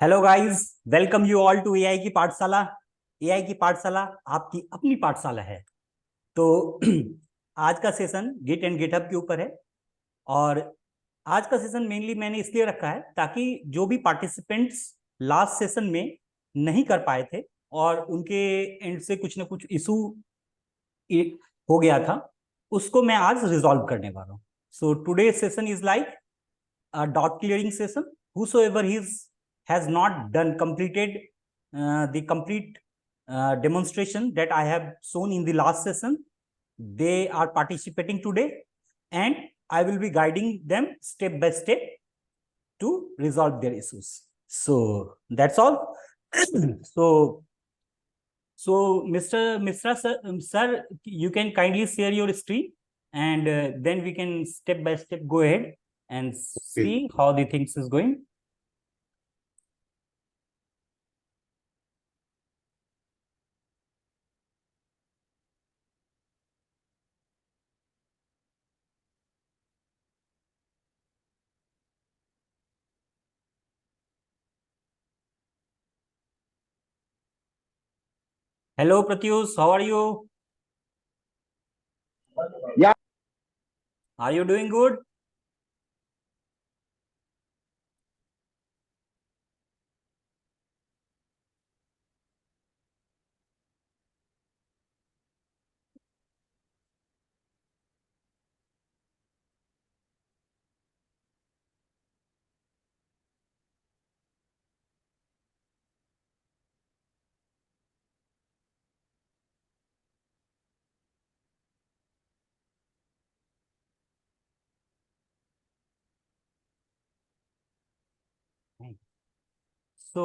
Hello guys, welcome you all to AI की पाठशाला। AI की पाठशाला आपकी अपनी पाठशाला है। तो आज का सेशन गिट एंड गिटहब के ऊपर है। और आज का सेशन मेनली मैंने इसलिए रखा है ताकि जो भी पार्टिसिपेंट्स लास्ट सेशन में नहीं कर पाए थे और उनके एंड से कुछ ना कुछ इशू हो गया था, उसको मैं आज रिजॉल्व करने वाला हूँ। So today session is like a dot clearing session. Whosoever has not done completed the complete demonstration that I have shown in the last session, they are participating today, and I will be guiding them step by step to resolve their issues. So that's all. so Mr. Sir, you can kindly share your screen, and then we can step by step go ahead and see how the things is going. Hello, Pratyush. How are you? Yeah. Are you doing good? So,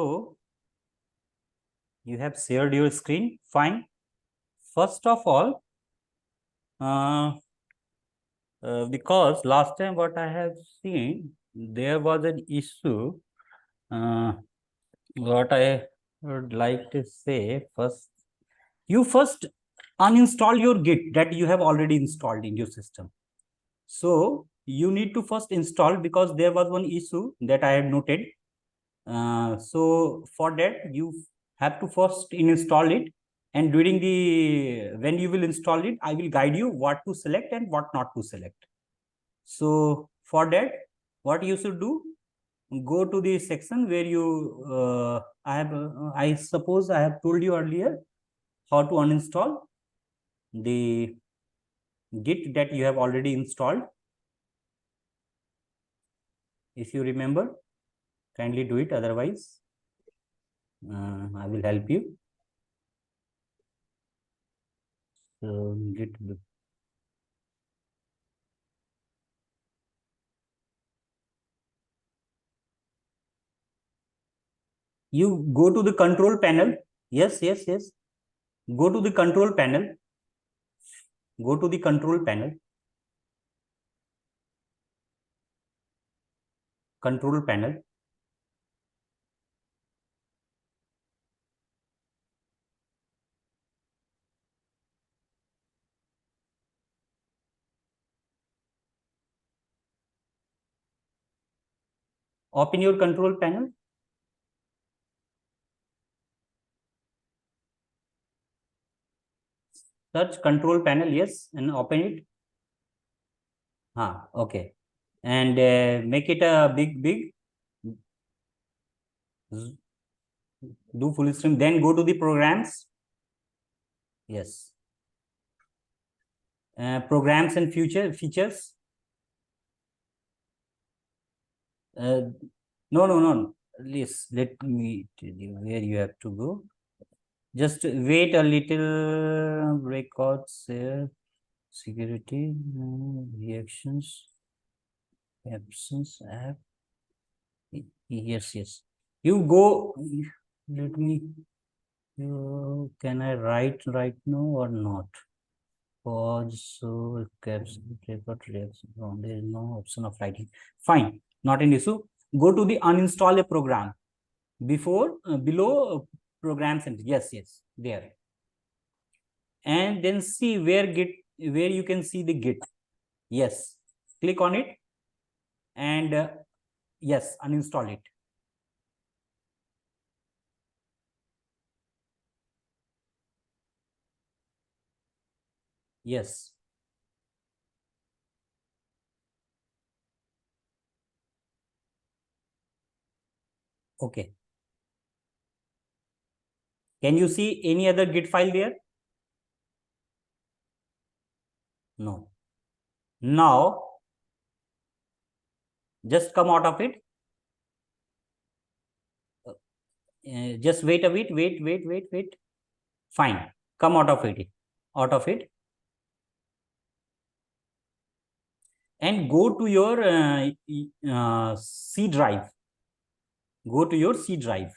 you have shared your screen. Fine. First of all, because last time what I have seen, there was an issue. What I would like to say first, you first uninstall your Git that you have already installed in your system. So you need to first install, because there was one issue that I had noted. So for that, you have to first install it, and during the when you will install it, I will guide you what to select and what not to select. So for that, what you should do, go to the section where you I suppose I have told you earlier how to uninstall the Git that you have already installed. If you remember, kindly do it, otherwise I will help you. So Git, you go to the control panel. Yes. Go to the control panel. Go to the control panel. Control panel. Open your control panel. Search control panel. Yes, and open it. Okay. And make it a big. Do full screen. Then go to the programs. Yes. Programs and features. No. Please let me tell you where you have to go. Just wait a little. Records here. Security. Reactions. Absence. App. Yes. You go. Let me. Can I write right now or not? Pause. So caption record reaction. There is no option of writing. Fine. Not an issue. Go to the uninstall a program. Below programs, and yes, there. And then see where you can see the Git. Yes. Click on it, and yes, uninstall it. Yes. Okay. Can you see any other Git file there? No. Now, just come out of it. Just wait a bit. Wait. Fine. Come out of it. Out of it. And go to your C drive. Go to your C drive.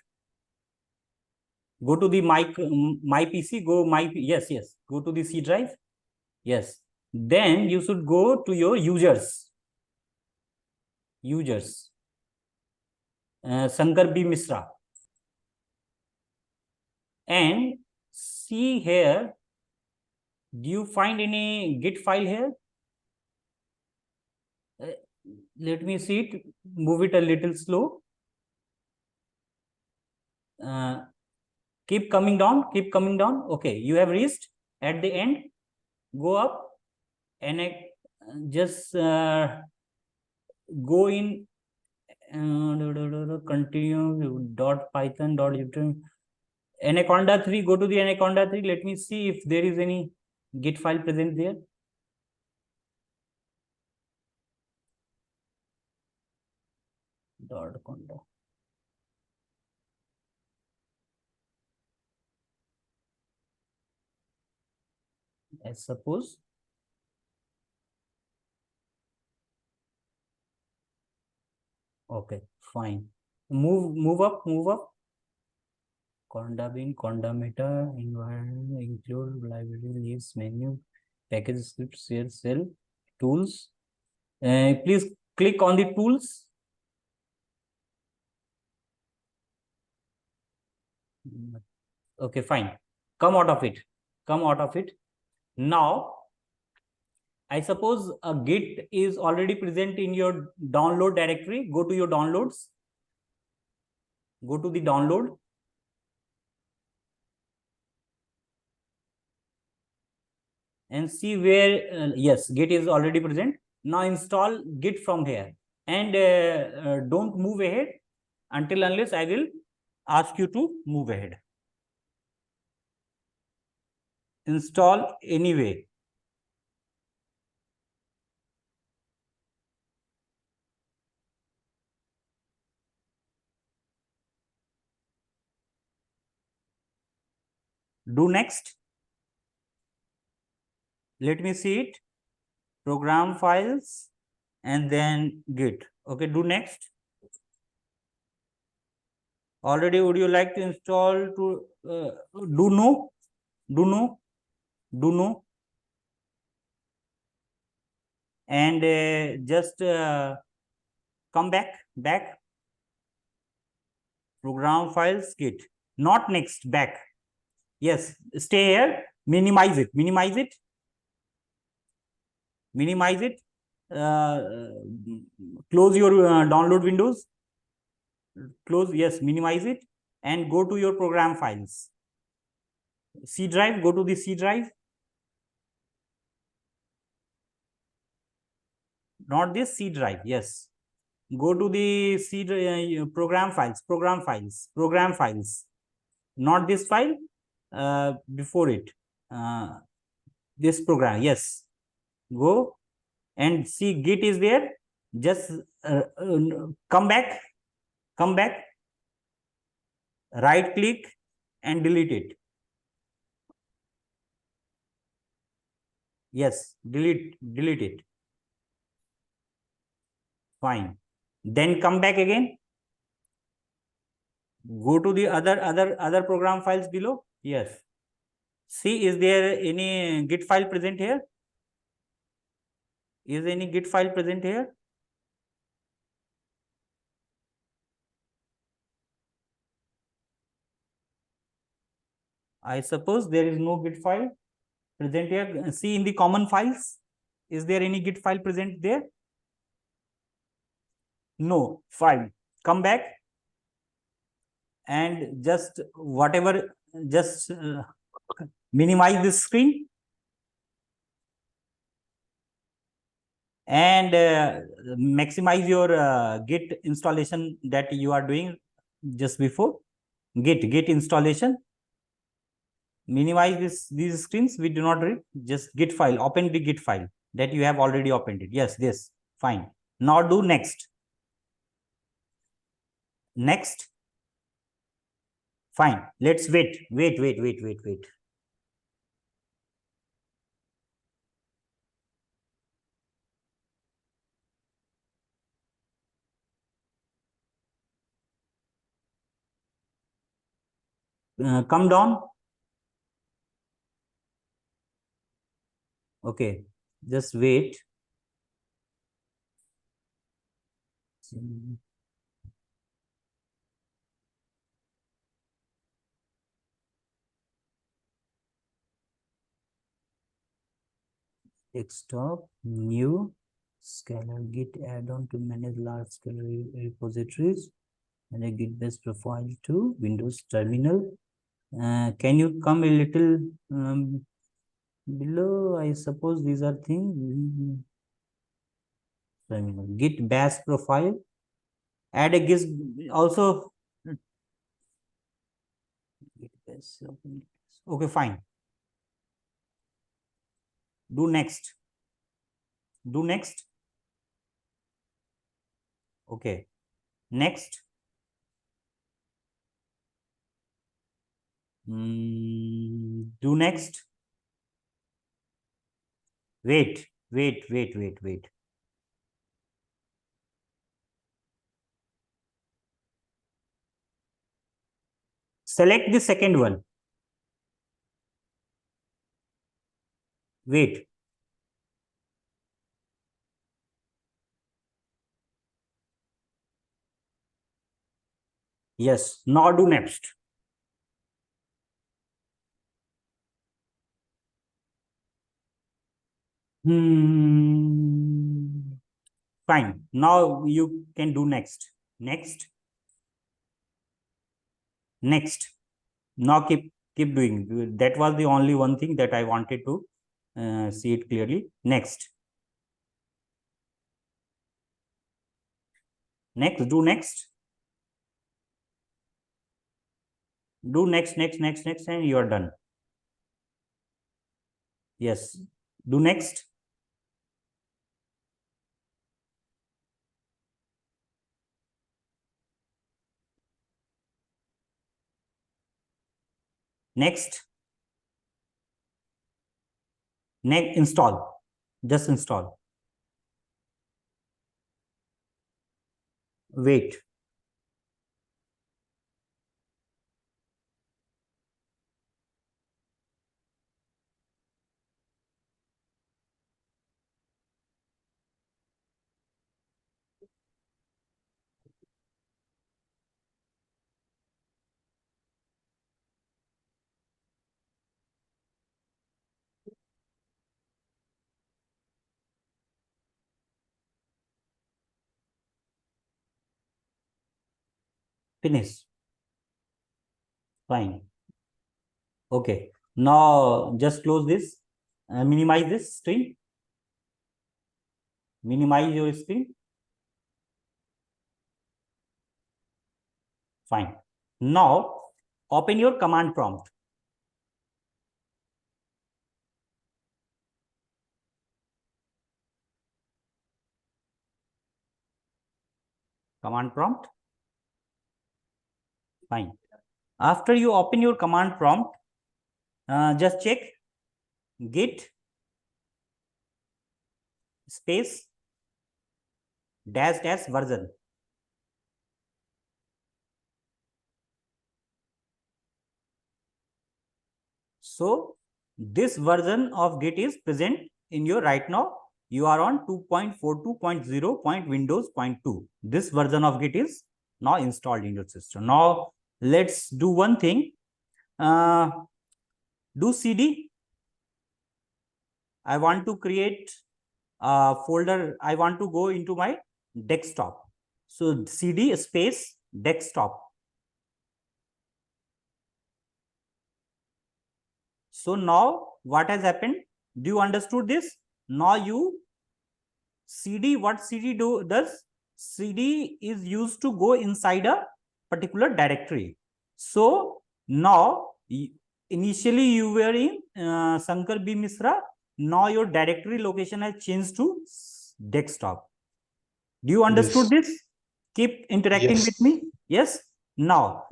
Go to the my PC. Go my yes. Go to the C drive. Yes. Then you should go to your users. Shankar B. Misra. And see here. Do you find any Git file here? Let me see it. Move it a little slow. Keep coming down. Okay, you have reached at the end. Go up and just go in continue .python anaconda 3. Go to the anaconda 3. Let me see if there is any Git file present there. .conda. I suppose. Okay, fine. Move up. Conda bin, conda meta, environment, include library, leaves, menu, package script, share, cell, tools. Please click on the tools. Okay, fine. Come out of it. Now, I suppose a Git is already present in your download directory. Go to your downloads. Go to the download. And see where, yes, Git is already present. Now install Git from here. And don't move ahead until unless I will ask you to move ahead. Install anyway. Do next. Let me see it. Program files and then Git. Okay, do next. Already, would you like to install to do no and just come back program files Git, not next, back. Yes, stay here. Minimize it. Close your download windows. Close. Yes, minimize it and go to your program files. C drive. Go to the C drive. Not this C drive. Yes. Go to the C program files. Not this file. Before it. This program. Yes. Go and see Git is there. Just come back. Right click and delete it. Yes, delete it. Fine. Then come back again. Go to the other program files below. Yes. See, is there any Git file present here? Is any Git file present here? I suppose there is no Git file present here. See in the common files. Is there any Git file present there? No. Fine. Come back and just whatever, just minimize this screen. and maximize your Git installation that you are doing just before. Git installation. Minimize these screens. We do not read. Just Git file. Open the Git file that you have already opened it. Yes, this fine. Now do next. Next. Fine. Let's wait. Come down. Okay. Just wait. Desktop, new, scalar Git add-on to manage large-scale repositories, and a Git based profile to Windows terminal. Can you come a little below? I suppose these are things. Terminal. Git bash profile. Add a Git also. Okay, fine. Do next. Do next. Okay. Next. Do next. Wait. Select the second one. Wait. Yes. Now do next. Fine. Now you can do next. Next. Next. Now keep doing. That was the only one thing that I wanted to see it clearly. Next. Next. Do next. Do next, and you are done. Yes. Do next. Next. Next. Install. Just install. Wait. Finish. Fine. Okay. Now just close this. Minimize this screen. Minimize your screen. Fine. Now open your command prompt. Command prompt. Fine. After you open your command prompt, just check git space dash version. So this version of Git is present in your right now. You are on 2.42.0. Windows 0.2. This version of Git is now installed in your system. Now let's do one thing. Do cd. I want to create a folder. I want to go into my desktop. So cd space desktop. So now what has happened? Do you understood this? Now you CD, what CD does? CD is used to go inside a particular directory. So now, initially you were in Shankar B. Misra. Now your directory location has changed to desktop. Do you understood this? Keep interacting with me. Yes. Now,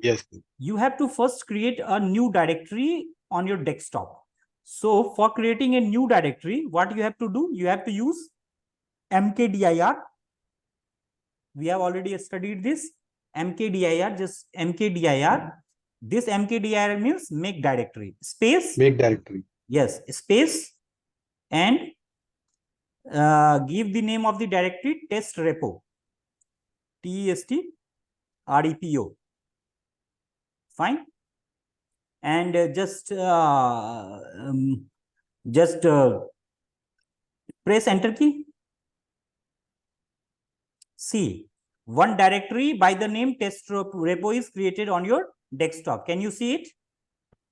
you have to first create a new directory on your desktop. So for creating a new directory, what you have to do? You have to use mkdir. We have already studied this. Mkdir, just mkdir. This mkdir means make directory. Space. Make directory. Yes, space, and give the name of the directory test repo. TEST-REPO. Fine. And just press enter key. See, one directory by the name test repo is created on your desktop. Can you see it?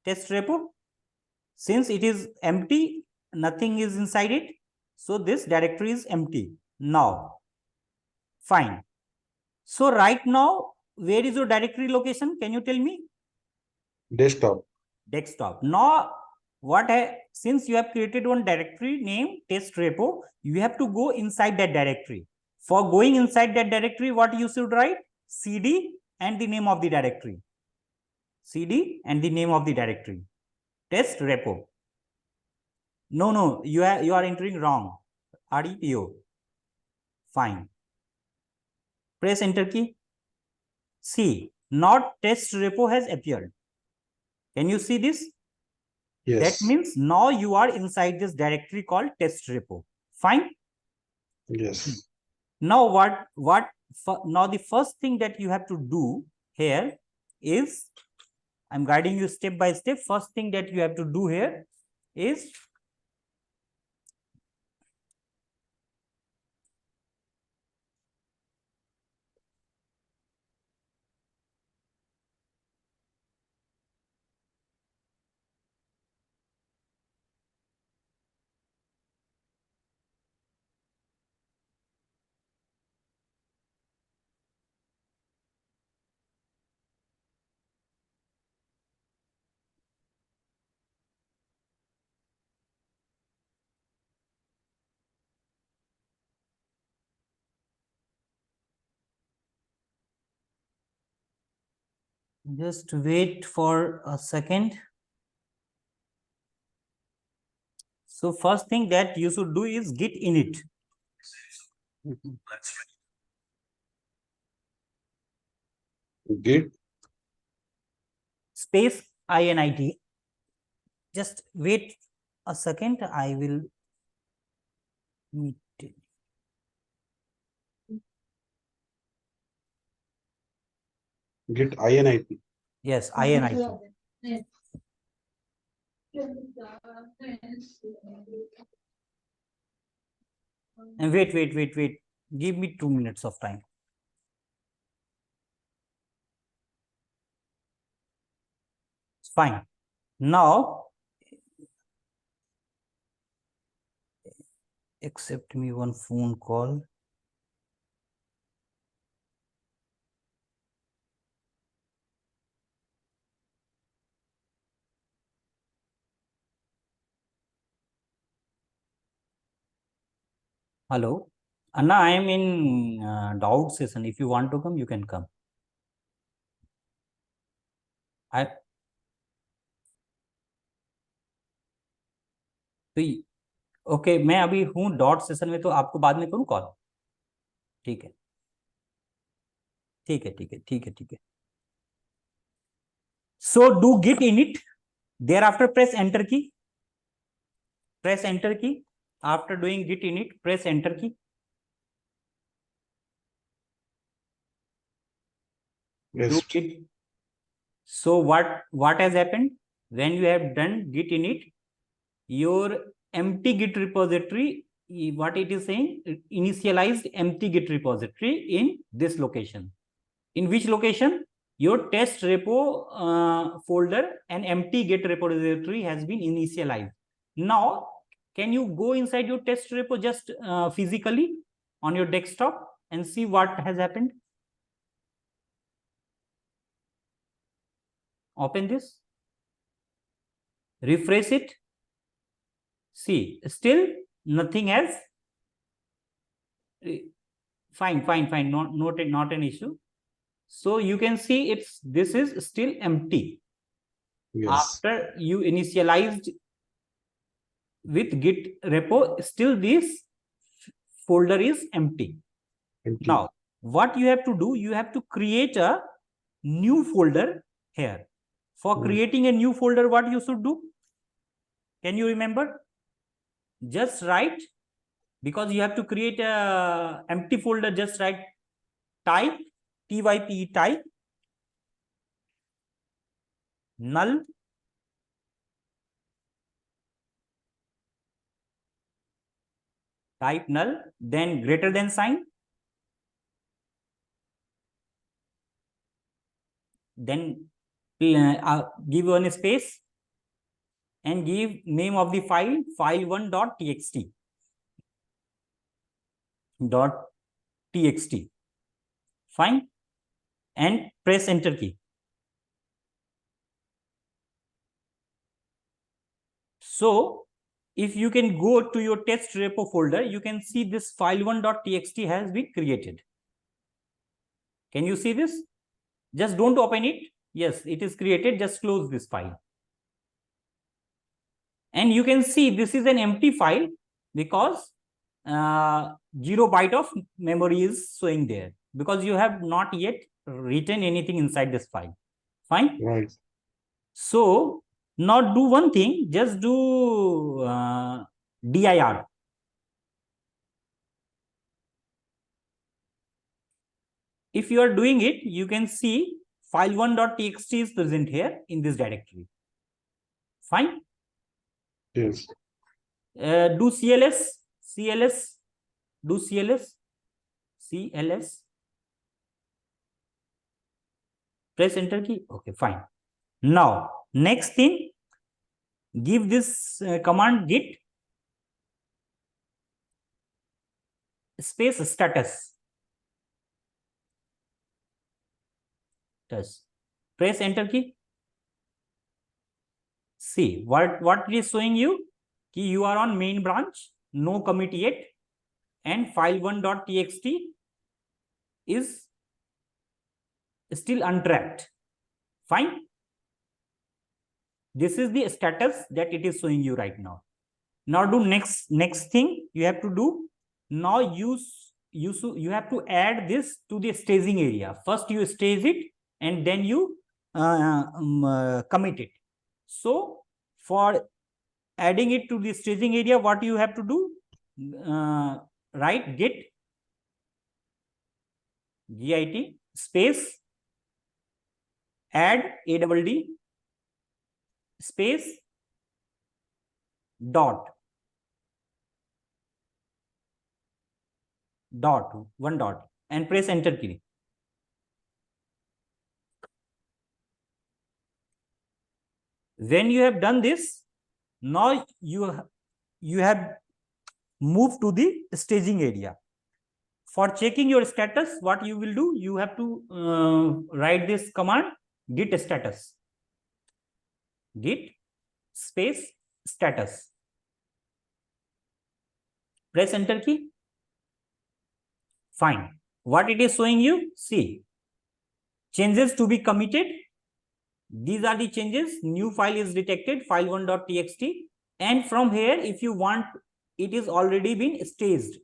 Test repo. Since it is empty, nothing is inside it. So this directory is empty. Now, fine. So right now, where is your directory location? Can you tell me? Desktop. Desktop. Now, since you have created one directory named test repo, you have to go inside that directory. For going inside that directory, what you should write? CD and the name of the directory. CD and the name of the directory. Test repo. No, you are entering wrong. REPO. Fine. Press enter key. See, not test repo has appeared. Can you see this? Yes. That means now you are inside this directory called test repo. Fine. Yes. Now now the first thing that you have to do here is, I'm guiding you step by step. First thing that you have to do here is just wait for a second. So first thing that you should do is git init. Git space init. Just wait a second. I will meet. Git init. Yes, init. And wait. Give me 2 minutes of time. Fine. Now, accept me one phone call. Hello. Anna, I am in doubt session. If you want to come, you can come. Okay, मैं अभी हूँ dot session में, तो आपको बाद में करूँ call? ठीक है. So do git init. Thereafter press enter key. After doing git init, press enter key. Yes. Do git. So what has happened when you have done git init? Your empty git repository, what it is saying, initialized empty git repository in this location. In which location? Your test repo folder and empty git repository has been initialized. Now, can you go inside your test repo just physically? on your desktop and see what has happened. Open this, refresh it. See, still nothing else. Fine, not an issue. So you can see this is still empty. Yes. After you initialized with Git repo, still this folder is empty. Empty. Now, what you have to do, you have to create a new folder here. For creating a new folder, what you should do? Can you remember? Just write, because you have to create a empty folder, just write type, type, type, null, type null, then greater than sign, then give one space and give name of the file, file1.txt. .txt. Fine, and press enter key. So if you can go to your test repo folder, you can see this file1.txt has been created. Can you see this? Just don't open it. Yes, it is created. Just close this file. And you can see this is an empty file because 0 byte of memory is showing there, because you have not yet written anything inside this file. Fine. Right. So now do one thing, just do dir. If you are doing it, you can see file1.txt is present here in this directory. Fine. Yes. Do cls, do cls, press enter key. Okay, fine. Now, next thing, give this command git space status. Press enter key. See what it is showing you. Ki you are on main branch, no commit yet, and file1.txt is still untracked. Fine. This is the status that it is showing you right now. Now do next thing you have to do. Now you have to add this to the staging area. First you stage it and then you commit it. So for adding it to the staging area, what you have to do? Write git space add add space one dot and press enter key. When you have done this, now you have moved to the staging area. For checking your status, what you will do, you have to write this command git status, git space status, press enter key. Fine. What it is showing you, see, changes to be committed. These are the changes. New file is detected, file1.txt, and from here, if you want, it is already been staged.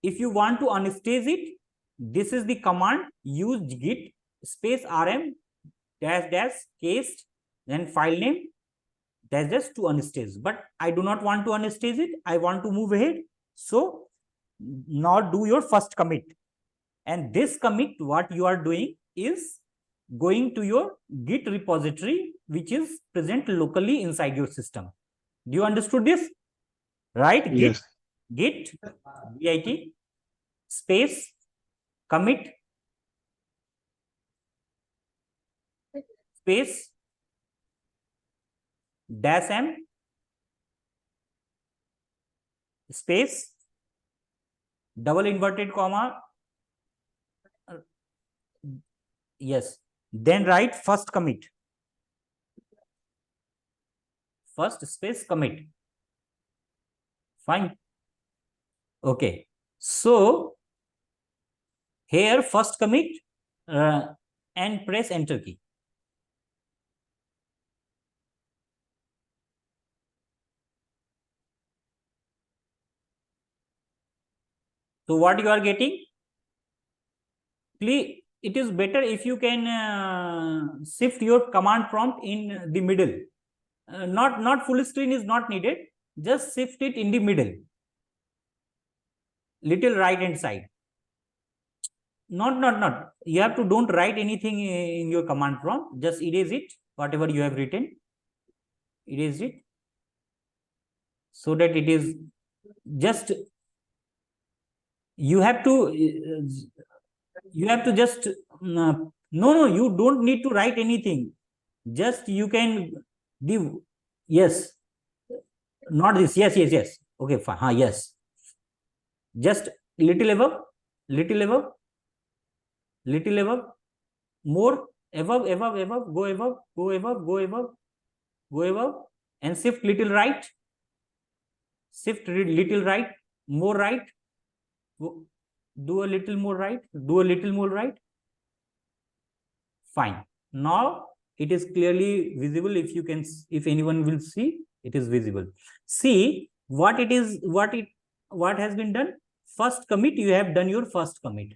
If you want to unstage it, this is the command use git space rm dash cast, then file name dash to unstage. But I do not want to unstage it. I want to move ahead. So now do your first commit. And this commit, what you are doing is going to your Git repository, which is present locally inside your system. Do you understood this? Right? Yes. Git space commit space -m space double inverted comma, yes, then write first commit, first space commit. Fine. Okay, so here first commit and press enter key. So what you are getting? Please, it is better if you can shift your command prompt in the middle. Not full screen is not needed. Just shift it in the middle, little right hand side. Not. You have to don't write anything in your command prompt. Just erase it, whatever you have written. Erase it so that it is just. You have to just no, you don't need to write anything. Just you can give, yes, not this, yes, okay, fine, yes, just little above, little above, little above, more, above, go above, go above, go above, go above, and shift little right, shift little right, more right, do a little more right, do a little more right. Fine. Now it is clearly visible. If you can, if anyone will see, it is visible. See what it is, what has been done. First commit, you have done your first commit.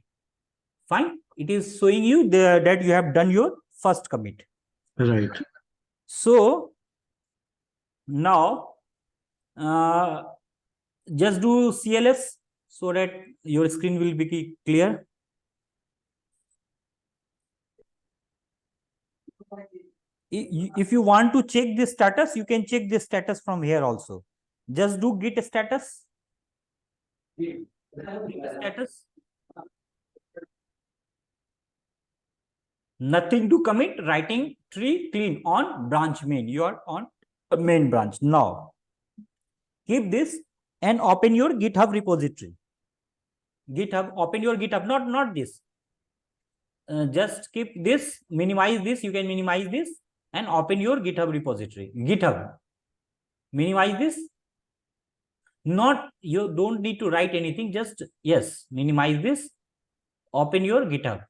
Fine. It is showing you that you have done your first commit. Right. So now just do CLS so that your screen will be clear. If you want to check the status, you can check the status from here also. Just do git status. Git status. Nothing to commit, writing tree clean on branch main. You are on main branch. Now keep this and open your GitHub repository. GitHub, open your GitHub, not this. Just keep this, minimize this, you can minimize this and open your GitHub repository. GitHub. Minimize this. Not, you don't need to write anything, just yes, minimize this, open your GitHub.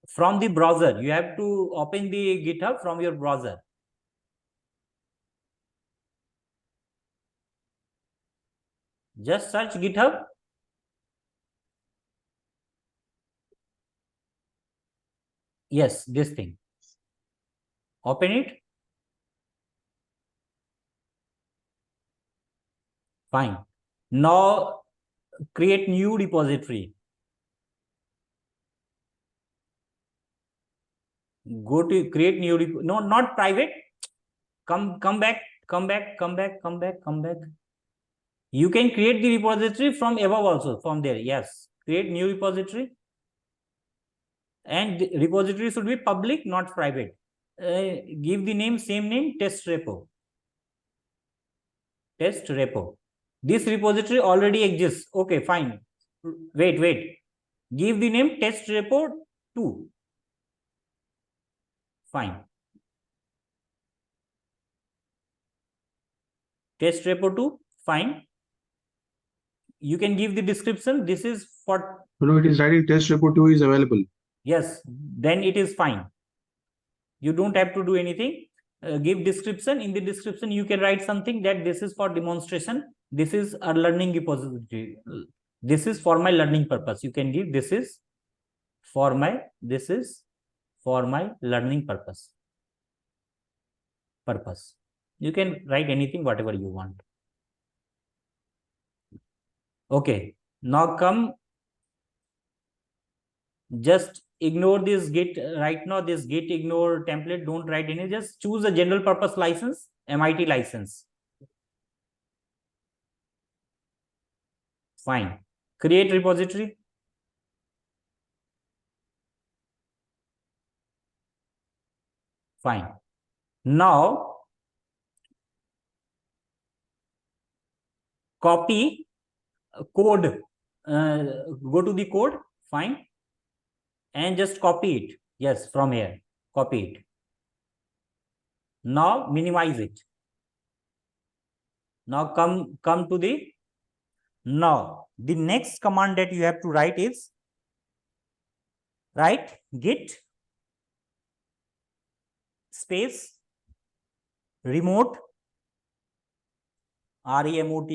From the browser, you have to open the GitHub from your browser. Just search GitHub. Yes, this thing. Open it. Fine. Now create new repository. Go to create new, no, not private. Come back. You can create the repository from above also, from there. Yes, create new repository. And the repository should be public, not private. Give the name, same name, test repo. Test repo. This repository already exists. Okay, fine. Wait. Give the name test repo 2. Fine. Test repo 2. Fine. You can give the description. This is for. No, it is writing test repo 2 is available. Yes, then it is fine. You don't have to do anything. Give description. In the description, you can write something that this is for demonstration. This is a learning repository. This is for my learning purpose. You can give this is for my learning purpose. You can write anything, whatever you want. Okay. Now come. Just ignore this git right now, this git ignore template, don't write any, just choose a general purpose license, MIT license. Fine. Create repository. Fine. Now copy code, go to the code, fine, and just copy it. Yes, from here, copy it. Now minimize it. Now come to the, now the next command that you have to write is, write git space remote, remote,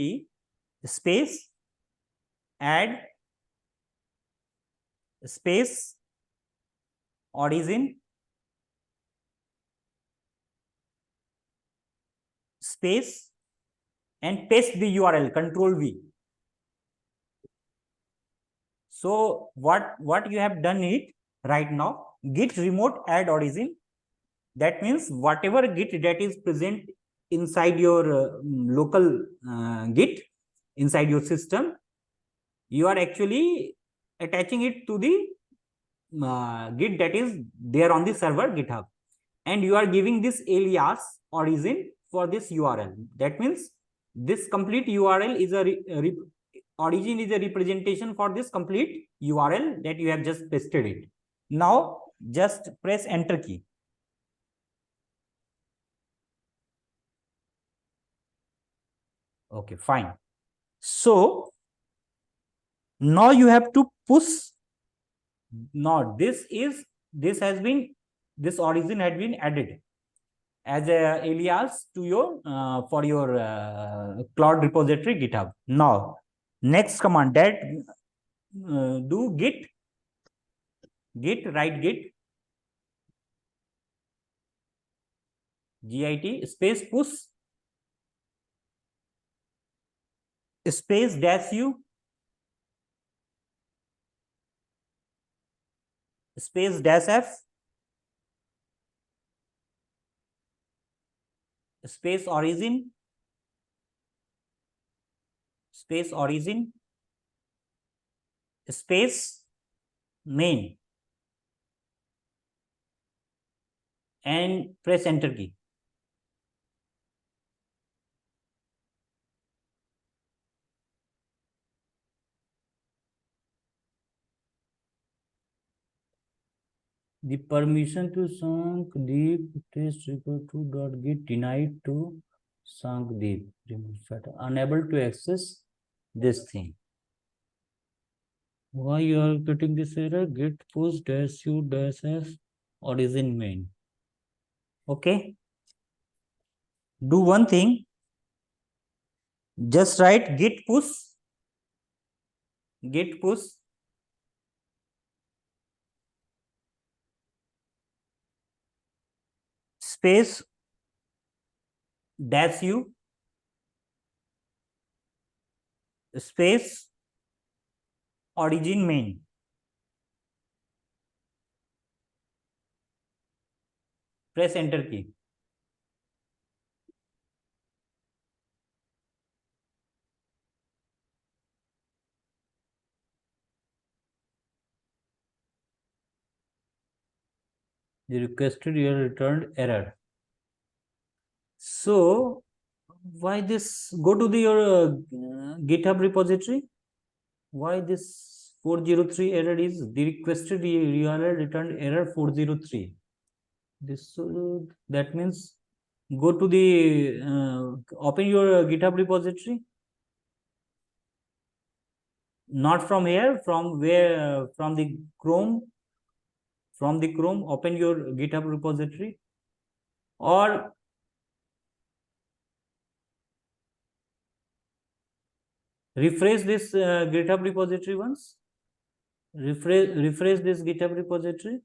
space add space origin space, and paste the URL, control V. So what you have done it right now, git remote add origin. That means whatever git that is present inside your local git, inside your system, you are actually attaching it to the git that is there on the server GitHub, and you are giving this alias origin for this URL. That means this complete URL is a origin is a representation for this complete URL that you have just pasted it. Now just press enter key. Okay, fine. So now you have to push. Now this origin had been added as a alias to your for your cloud repository GitHub. Now next command that do git write git space push space -u space -f space origin space main, and press enter key. The permission to Sankdeep test record to dot git denied to Sankdeep. Unable to access this thing. Why you are getting this error? Git push -u -f origin main. Okay. Do one thing. Just write git push space -u space origin main. Press enter key. The requested your returned error. So why this? Go to your GitHub repository. Why this 403 error is the requested URL returned error 403. This that means go to the open your GitHub repository. Not from here, from where? From the Chrome. From the Chrome, open your GitHub repository, or refresh this GitHub repository once. Refresh this GitHub repository.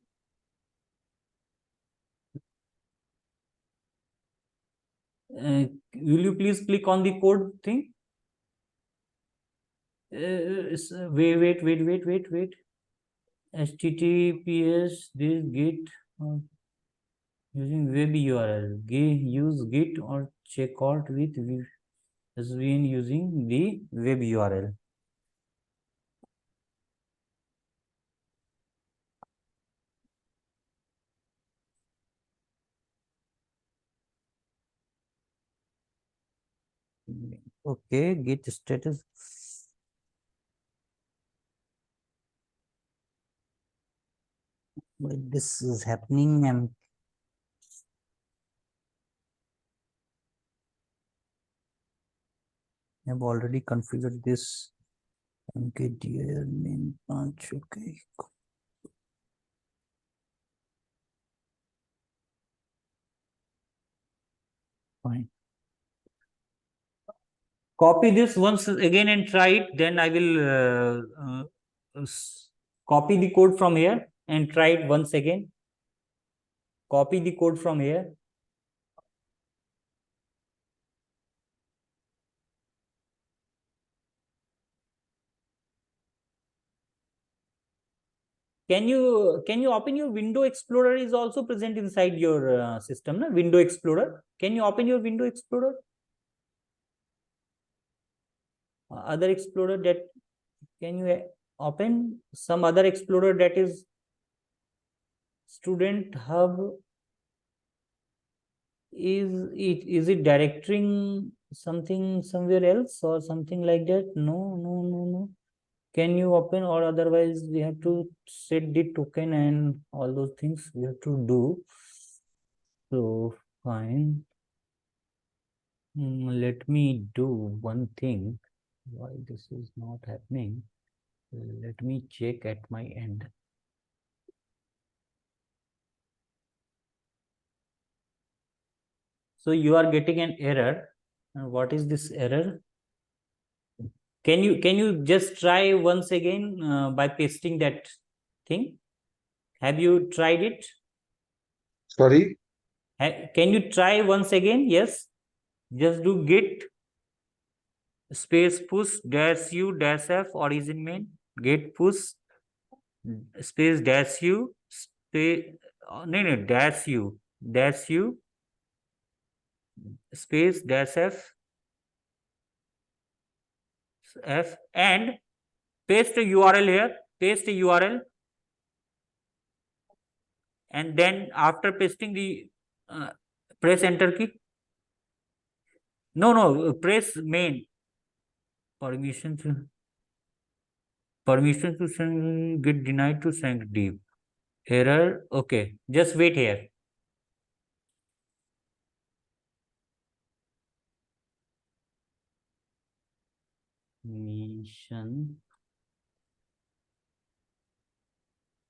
Will you please click on the code thing? Wait. HTTPS this git using web URL. Use git or checkout with SVN using the web URL. Okay, git status. Why this is happening? I've already configured this. Okay, dear main branch. Okay. Fine. Copy this once again and try it. Then I will copy the code from here and try it once again. Copy the code from here. Can you open your Window Explorer? Is also present inside your system, na? Window Explorer. Can you open your Window Explorer? Other Explorer that can you open some other Explorer that is Student Hub? Is it directing something somewhere else or something like that? No. Can you open, or otherwise we have to set the token and all those things we have to do. So fine. Let me do one thing. Why this is not happening? Let me check at my end. So you are getting an error. What is this error? Can you just try once again by pasting that thing? Have you tried it? Sorry. Can you try once again? Yes. Just do git space push dash u dash f origin main, git push space dash u space no dash u space dash f and paste a URL here. Paste a URL, and then after pasting the press enter key. No, press main. Permission to send get denied to send deep. Error. Okay, just wait here. Mission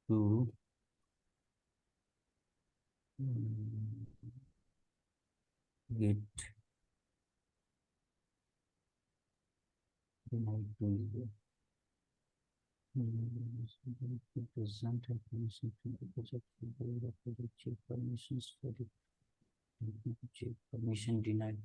to get denied to user. Present permission to the project. Check permissions for the check permission denied.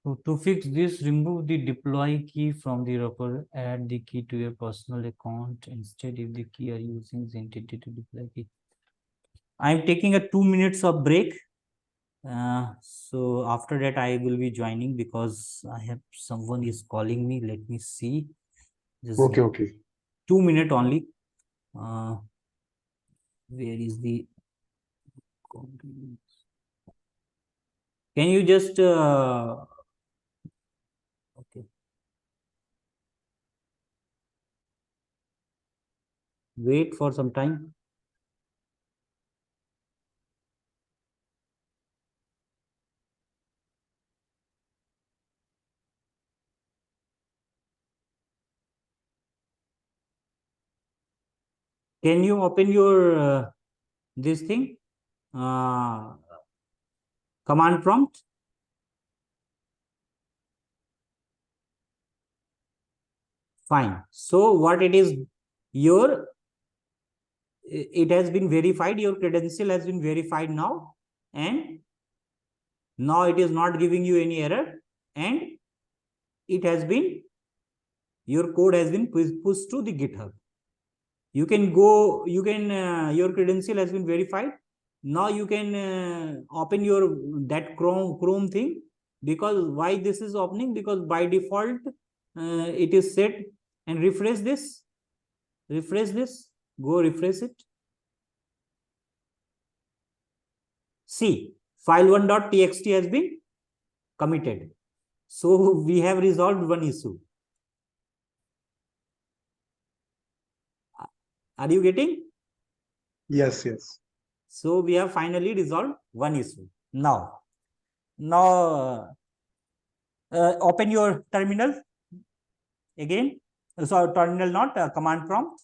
So to fix this, remove the deploy key from the wrapper, add the key to your personal account. Instead, if the key are using the entity to deploy key. I'm taking a 2 minutes of break. So after that, I will be joining because I have someone is calling me. Let me see. Just Okay. 2 minutes only. Where is the? Can you just okay? Wait for some time. Can you open your this thing command prompt? Fine. So what it is, your it has been verified. Your credential has been verified now, and now it is not giving you any error, and it has been your code has been pushed to the GitHub. You can go. You can your credential has been verified. Now you can open your that Chrome thing, because why this is opening, because by default it is set, and refresh this, go refresh it. See, file1.txt has been committed. So we have resolved one issue. Are you getting? Yes, yes. So we have finally resolved one issue. Now, open your terminal again. So terminal, not command prompt.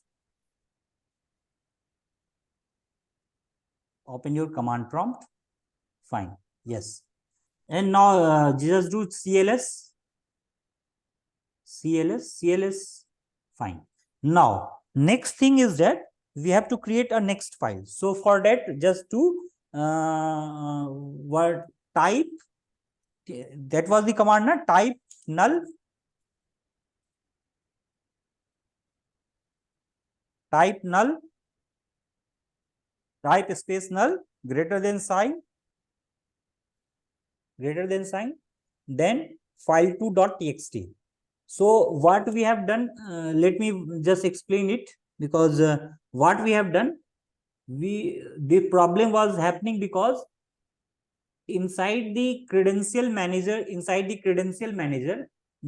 Open your command prompt. Fine. Yes. And now just do CLS. Fine. Now, next thing is that we have to create a next file. So for that, just do what type, that was the command, na? Type null, type space null, greater than sign, then file2.txt. So what we have done, let me just explain it, because what we have done, the problem was happening because inside the credential manager,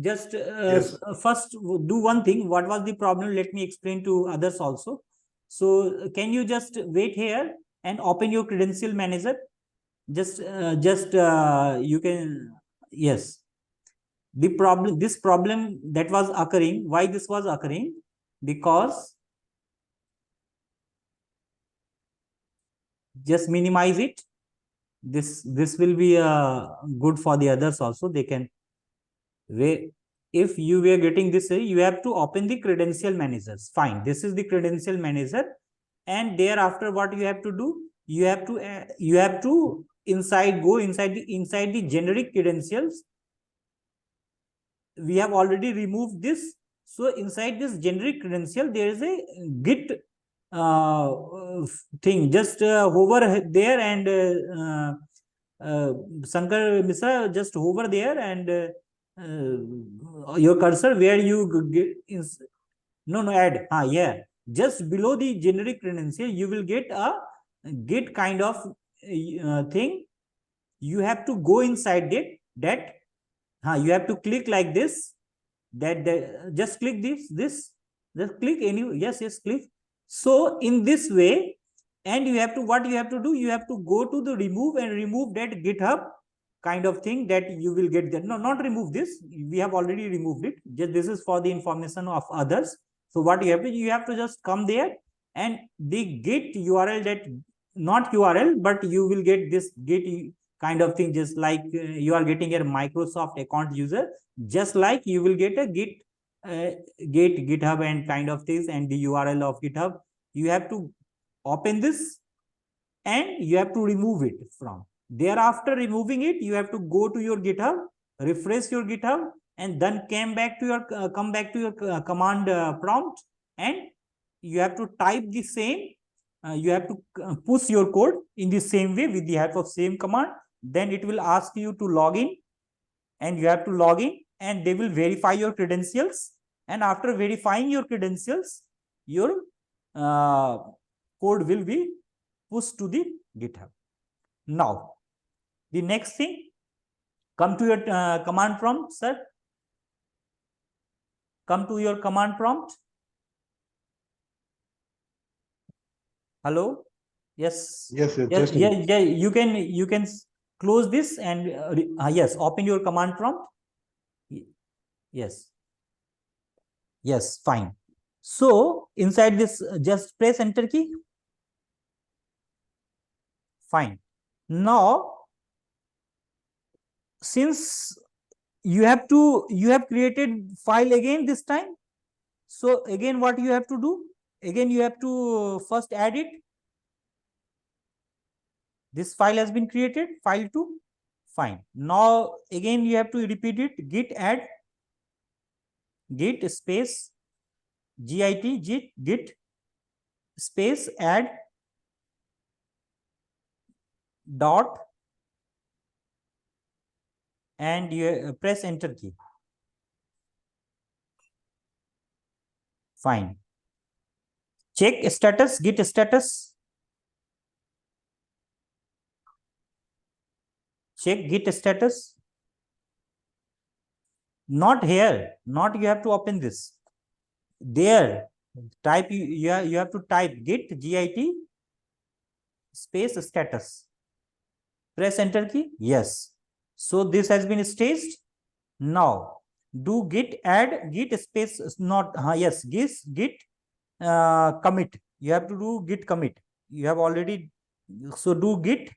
just Yes. first do one thing. What was the problem? Let me explain to others also. So can you just wait here and open your credential manager? Just you can, yes. This problem that was occurring, why this was occurring? Because, just minimize it. This will be good for the others also. They can, if you were getting this, you have to open the credential managers. Fine, this is the credential manager, and thereafter what you have to do, you have to go inside the generic credentials. We have already removed this. So inside this generic credential, there is a Git thing. Just hover there, and Shankar Misra, just hover there, and your cursor where you get add. Yeah, just below the generic credential, you will get a Git kind of thing. You have to go inside that. You have to click like this. Just click this. Just click any. Yes, click. So in this way, and what you have to do, you have to go to the remove and remove that GitHub kind of thing, that you will get there. No, not remove this. We have already removed it. Just this is for the information of others. So what you have to just come there, and the Git URL, that not URL, but you will get this Git kind of thing, just like you are getting a Microsoft account user, just like you will get a GitHub and kind of things, and the URL of GitHub. You have to open this, and you have to remove it from. Thereafter removing it, you have to go to your GitHub, refresh your GitHub, and then come back to your command prompt, and you have to type the same. You have to push your code in the same way with the help of same command. Then it will ask you to log in, and you have to log in, and they will verify your credentials. And after verifying your credentials, your code will be pushed to the GitHub. Now, the next thing, come to your command prompt, sir. Come to your command prompt. Hello. Yes. Yes, yes. Yes. Just a minute. Yeah. You can close this, and yes, open your command prompt. Yes. Yes. Fine. So inside this, just press enter key. Fine. Now, since you have created file again this time, so again what you have to do, again you have to first add it. This file has been created, file2. Fine. Now again you have to repeat it. Git add, git space git space add dot, and you press enter key. Fine. Check status, git status. check git status. Not here, not you have to open this. There, type you have to type git space status. Press enter key. Yes. So this has been staged. Now do git add git space not yes git commit. You have to do git commit. You have already, so do git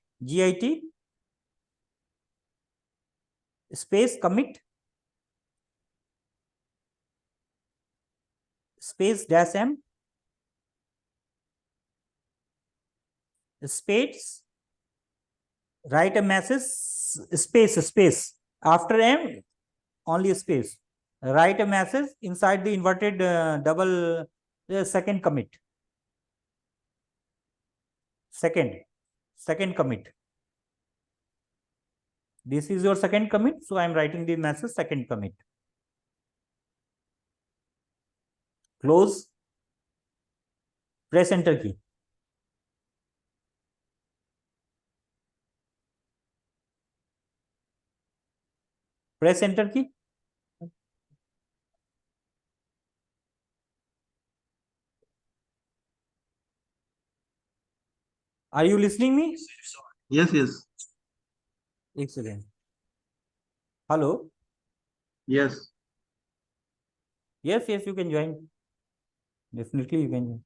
space commit space dash m space, write a message, space after m only space, write a message inside the inverted double second commit, second commit. This is your second commit, so I am writing the message second commit. Close, press enter key. Press enter key. Are you listening me? Yes, yes, Excellent. Hello. yes. Yes, you can join. Definitely you can.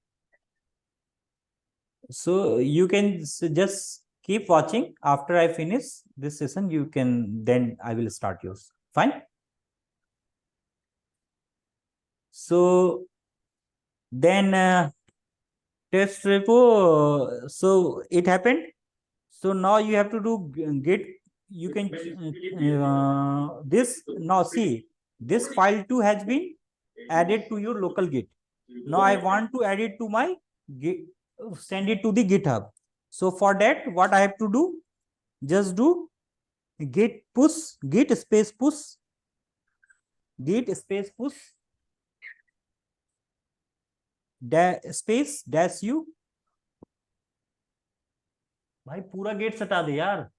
So you can just keep watching. After I finish this session, you can, then I will start yours. Fine. So then test repo. So it happened. So now you have to do git. You can this now see this file 2 has been added to your local git. Now I want to add it to my git, send it to the GitHub. So for that, what I have to do? Just do git push, git space push, space dash u. भाई पूरा gate सटा दे यार,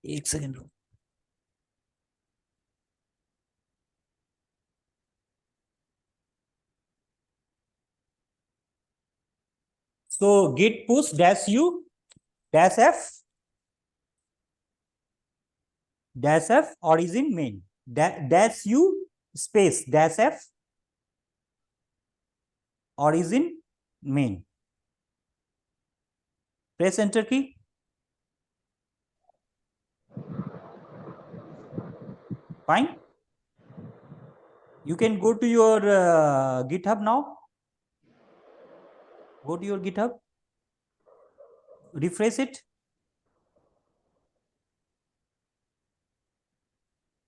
एक second. So git push dash u dash f origin main dash u space dash f origin main. Press enter key. Fine. You can go to your GitHub now. Go to your GitHub. Refresh it.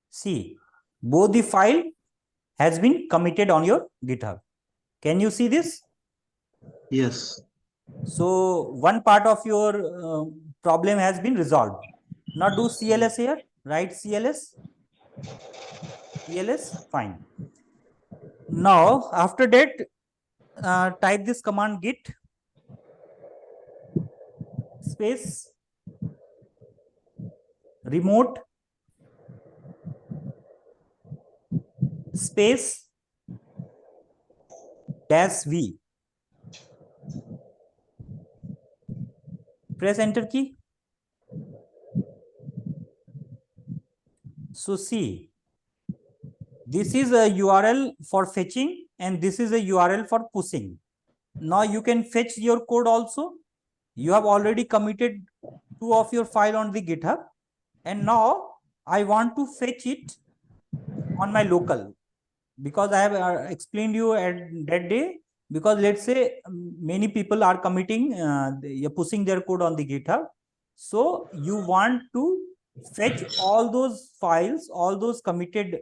See, both the file has been committed on your GitHub. Can you see this? Yes. So one part of your problem has been resolved. Now do CLS here. Write CLS. Fine. Now after that, type this command git space remote space dash v. Press enter key. So see, this is a URL for fetching and this is a URL for pushing. Now you can fetch your code also. You have already committed 2 of your file on the GitHub, and now I want to fetch it on my local, because I have explained you at that day, because let's say many people are committing, pushing their code on the GitHub. So you want to fetch all those files, all those committed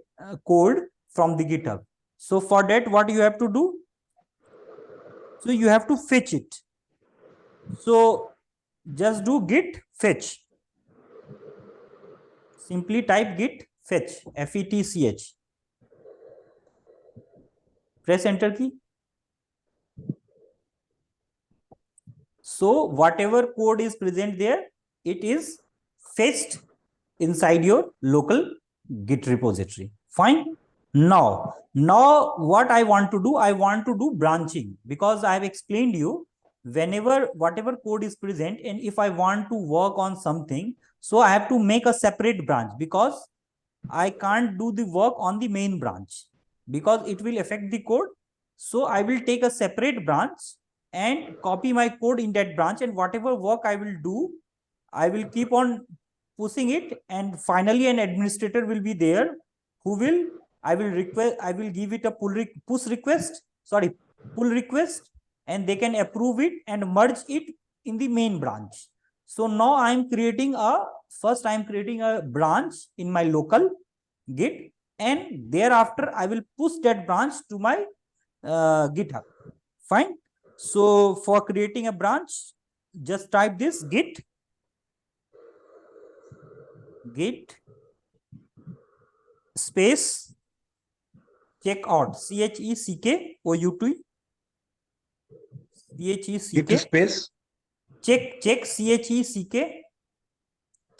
code from the GitHub. So for that, what you have to do? So you have to fetch it. So just do git fetch. Simply type git fetch, FETCH. Press enter key. So whatever code is present there, it is fetched inside your local Git repository. Fine. Now what I want to do, I want to do branching, because I have explained you, whenever whatever code is present, and if I want to work on something, so I have to make a separate branch, because I can't do the work on the main branch because it will affect the code. So I will take a separate branch and copy my code in that branch, and whatever work I will do, I will keep on pushing it, and finally an administrator will be there who will, I will give it a pull request, and they can approve it and merge it in the main branch. So now I am creating a branch in my local Git, and thereafter I will push that branch to my GitHub. Fine. So for creating a branch, just type this git space checkout, Git space. check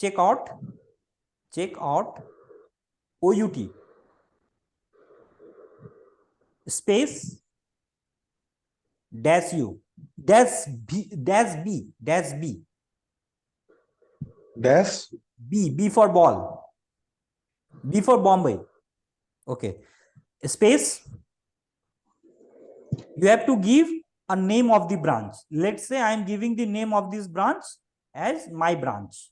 checkout out space dash u dash b for ball, B for Bombay. Okay. Space. You have to give a name of the branch. Let's say I am giving the name of this branch as my branch.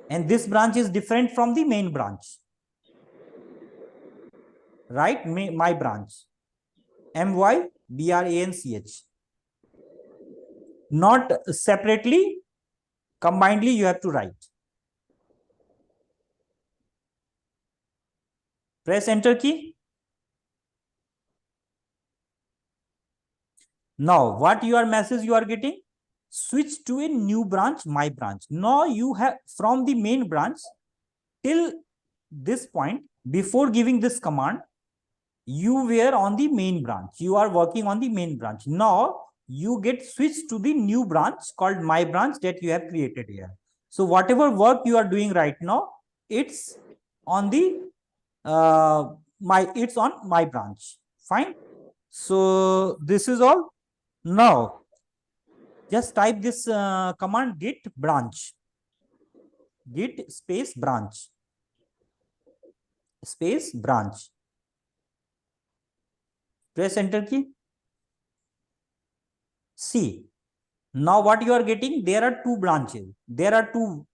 And this branch is different from the main branch. Right? My branch. MYBRANCH. Not separately, combinedly you have to write. Press enter key. Now, what your message you are getting? Switch to a new branch, my branch. Now you have, from the main branch till this point, before giving this command, you were on the main branch. You are working on the main branch. Now you get switched to the new branch called my branch that you have created here. So whatever work you are doing right now, it's on the it's on my branch. Fine. So this is all. Now just type this command git branch, git space branch, press enter key. See, now what you are getting, there are two branches, there are two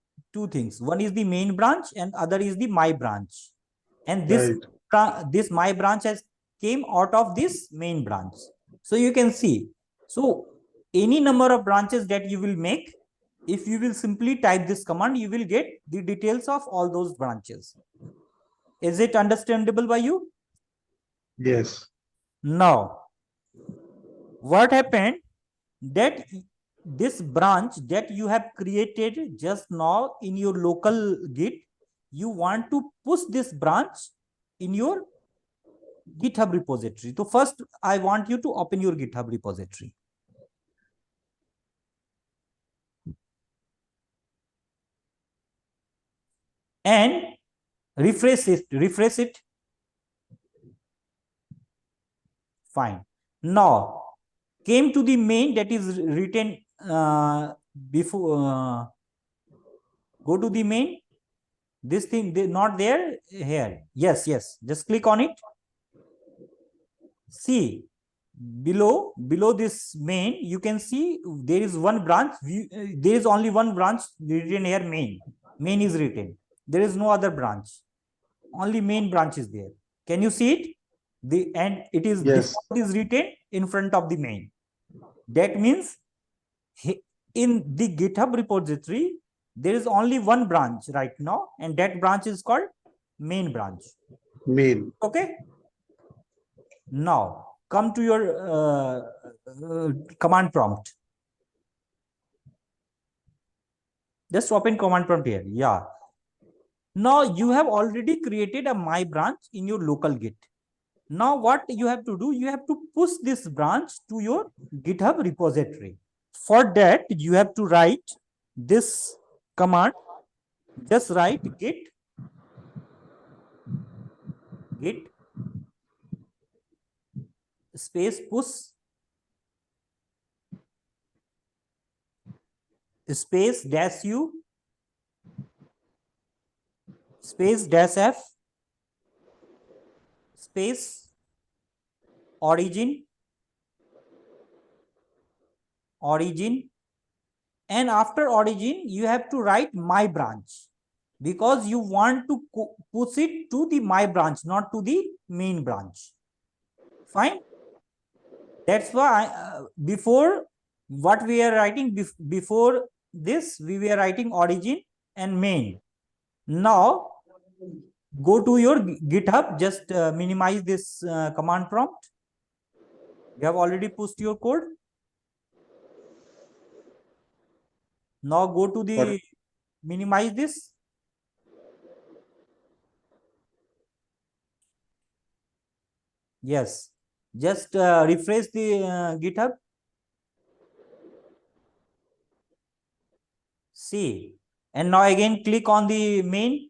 things. One is the main branch and other is the my branch, and this my branch has came out of this main branch. So you can see, so any number of branches that you will make, if you will simply type this command, you will get the details of all those branches. Is it understandable by you? Yes. Now, what happened, that this branch that you have created just now in your local Git, you want to push this branch in your GitHub repository. So first, I want you to open your GitHub repository. And refresh it. Fine. Now came to the main that is written before. Go to the main. This thing not there here. Yes. Just click on it. See, below this main, you can see there is one branch. There is only one branch written here. Main is written. There is no other branch. Only main branch is there. Can you see it? And it is, yes, is written in front of the main. That means in the GitHub repository, there is only one branch right now, and that branch is called main branch. Main. Okay. Now come to your command prompt. Just open command prompt here. Yeah. Now you have already created a my branch in your local Git. Now what you have to do, you have to push this branch to your GitHub repository. For that, you have to write this command just write git space push space dash u space dash f space origin and after origin you have to write my branch, because you want to push it to the my branch, not to the main branch. Fine. That's why before what we are writing before this, we were writing origin and main. Now go to your GitHub, just minimize this command prompt. You have already pushed your code. Now go to the minimize this. Yes, just refresh the GitHub. See, and now again click on the main.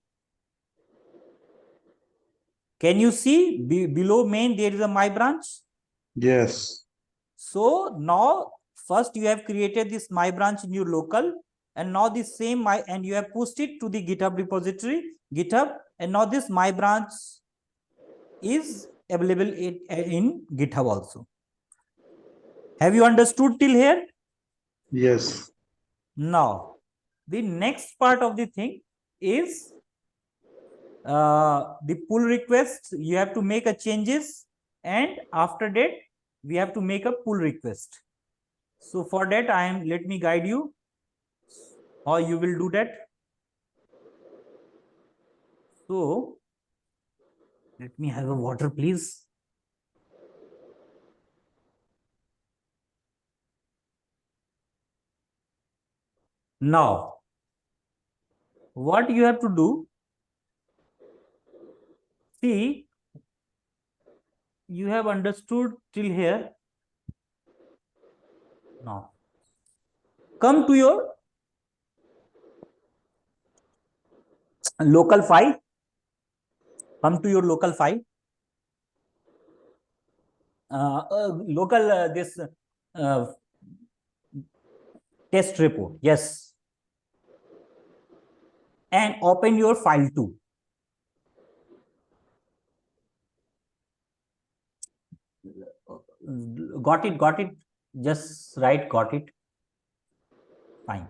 Can you see below main there is a my branch? Yes. So now first you have created this my branch in your local, and now this same my, and you have pushed it to the GitHub repository, GitHub, and now this my branch is available in GitHub also. Have you understood till here? Yes. Now the next part of the thing is the pull request. You have to make a changes, and after that we have to make a pull request. So for that let me guide you how you will do that. So let me have a water, please. Now what you have to do, see, you have understood till here. Now come to your local file. Come to your local file. Local this test repo. Yes. And open your file too. Got it. Just write got it. Fine.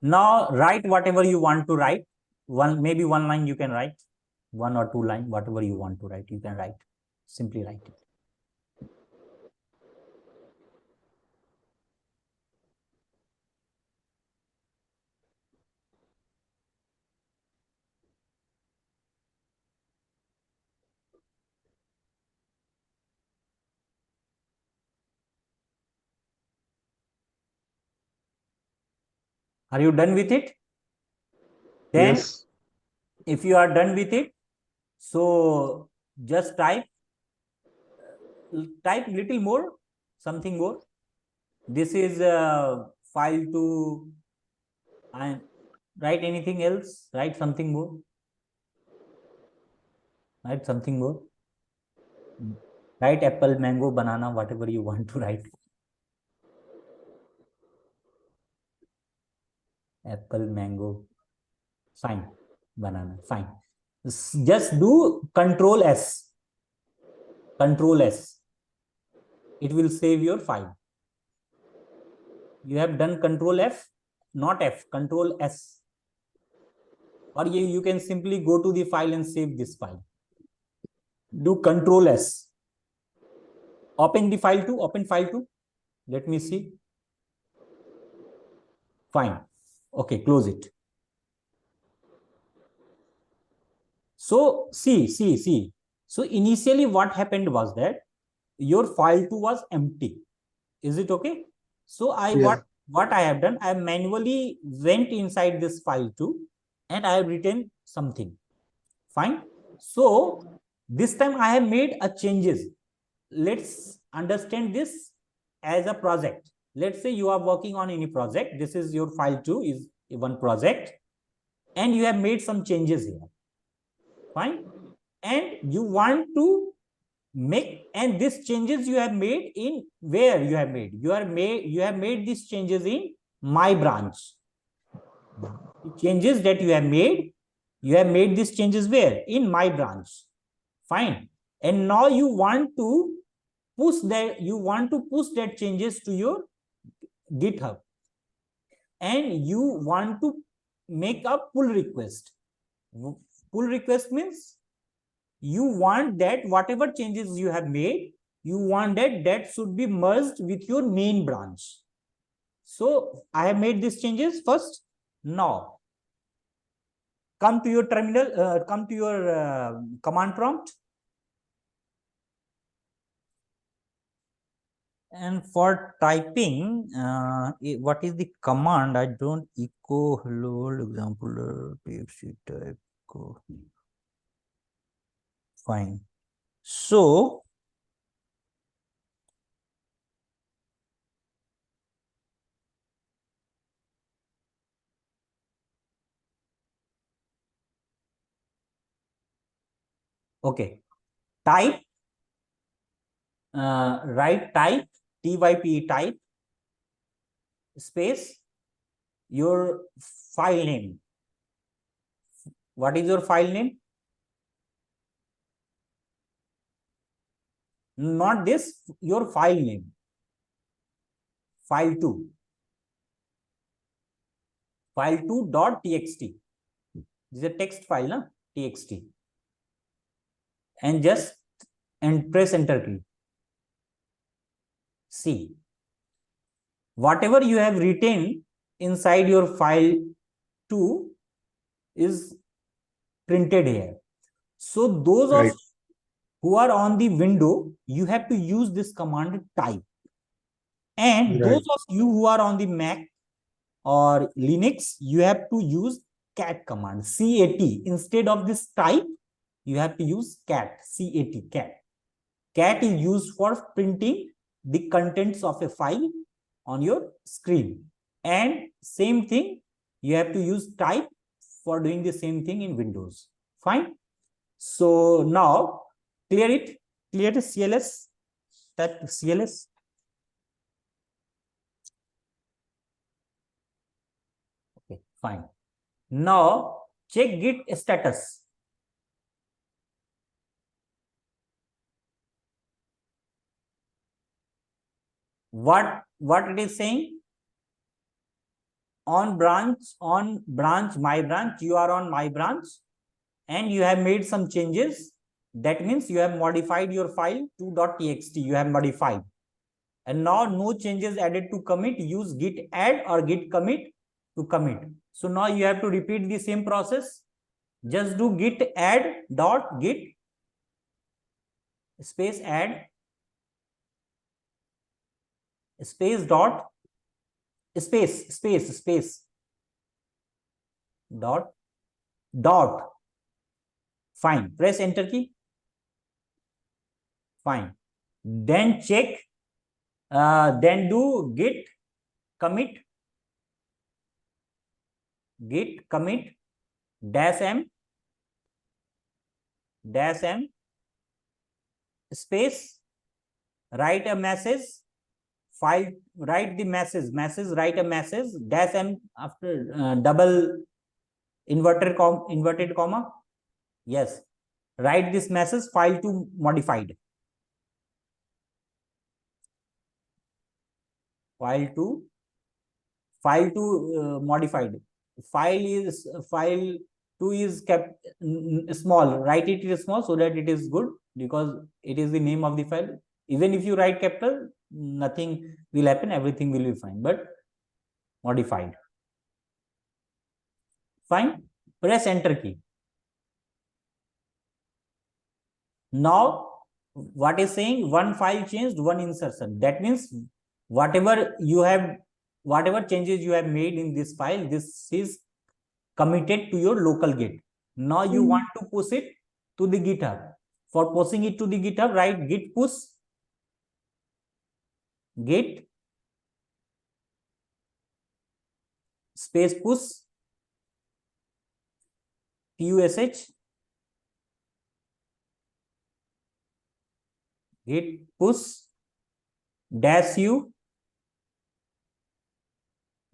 Now write whatever you want to write. Maybe one line you can write, 1 or 2 lines, whatever you want to write, you can write. Simply write it. Are you done with it? Then Yes. if you are done with it, so just type little more, something more. This is file to, and write anything else, write something more. Write something more. Write apple, mango, banana, whatever you want to write. Apple, mango, fine. Banana, fine. Just do Control S. Control S. It will save your file. You have done Control F, not F, Control S. Or you can simply go to the file and save this file. Do Control S. Open the file too. Open file too. Let me see. Fine. Okay, close it. So see. So initially what happened was that your file 2 was empty. Is it okay? So what I have done, I manually went inside this file 2 and I have written something. Fine. So this time I have made a changes. Let's understand this as a project. Let's say you are working on any project. This is your file 2 is one project, and you have made some changes here. Fine. And you want to make, and these changes you have made in where you have made, you have made these changes in my branch. The changes that you have made these changes where? In my branch. Fine. And now you want to push that changes to your GitHub, and you want to make a pull request. Pull request means you want that whatever changes you have made, you want that should be merged with your main branch. So I have made these changes first. Now come to your terminal, come to your command prompt, and for typing, what is the command? I don't echo hello example txt type echo. Fine. So okay, type, write type, type, type space your file name. What is your file name? Not this, your file name. File2 file2.txt. This is a text file, na? Txt. And just press enter key. See, whatever you have written inside your file2 is printed here. So those Right. of who are on the window, you have to use this command type. And Right. those of you who are on the Mac or Linux, you have to use cat command, cat. Instead of this type, you have to use cat, cat. Cat is used for printing the contents of a file on your screen. And same thing, you have to use type for doing the same thing in Windows. Fine. So now clear it, CLS, that CLS. Okay, fine. Now check Git status. What it is saying? On branch, my branch, you are on my branch, and you have made some changes. That means you have modified your file to .txt, you have modified. And now no changes added to commit, use git add or git commit to commit. So now you have to repeat the same process. Just do git add dot git space add space dot space dot dot. Fine. Press enter key. Fine. Then check. Then do git commit dash m space, write a message file, write the message write a message dash m after double inverted comma. Yes, write this message file2 modified, file2 modified. File2 is kept small, write it is small so that it is good, because it is the name of the file. Even if you write capital, nothing will happen, everything will be fine, but modified. Fine. Press enter key. Now what is saying? One file changed, one insertion. That means whatever changes you have made in this file, this is committed to your local Git. Now you want to push it to the GitHub. For pushing it to the GitHub, write git push git space push push, git push dash u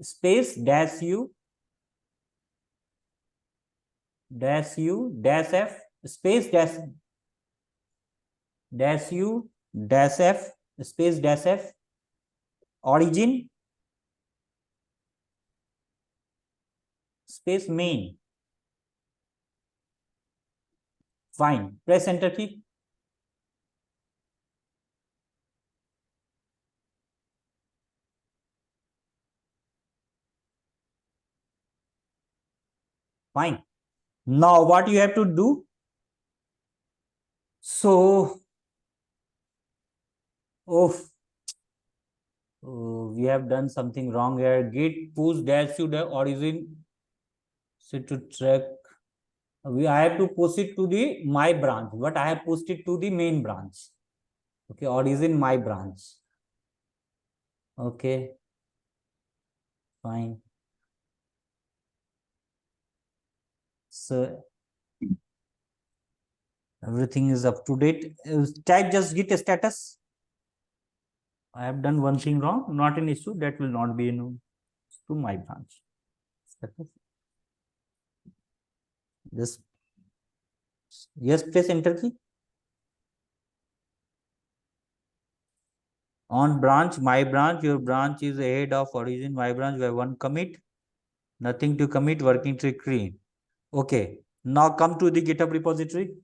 space dash u dash u dash f space dash u dash f space dash f origin space main. Fine. Press enter key. Fine. Now what you have to do? So, we have done something wrong here. Git push dash u the origin set to track. I have to push it to the my branch, but I have pushed it to the main branch. Okay, origin my branch. Okay, fine. So everything is up to date. Type just git status. I have done one thing wrong, not an issue. That will not be in to my branch. Just yes, press enter key. On branch, my branch, your branch is ahead of origin, my branch, we have one commit. Nothing to commit, working tree clean. Okay, now come to the GitHub repository.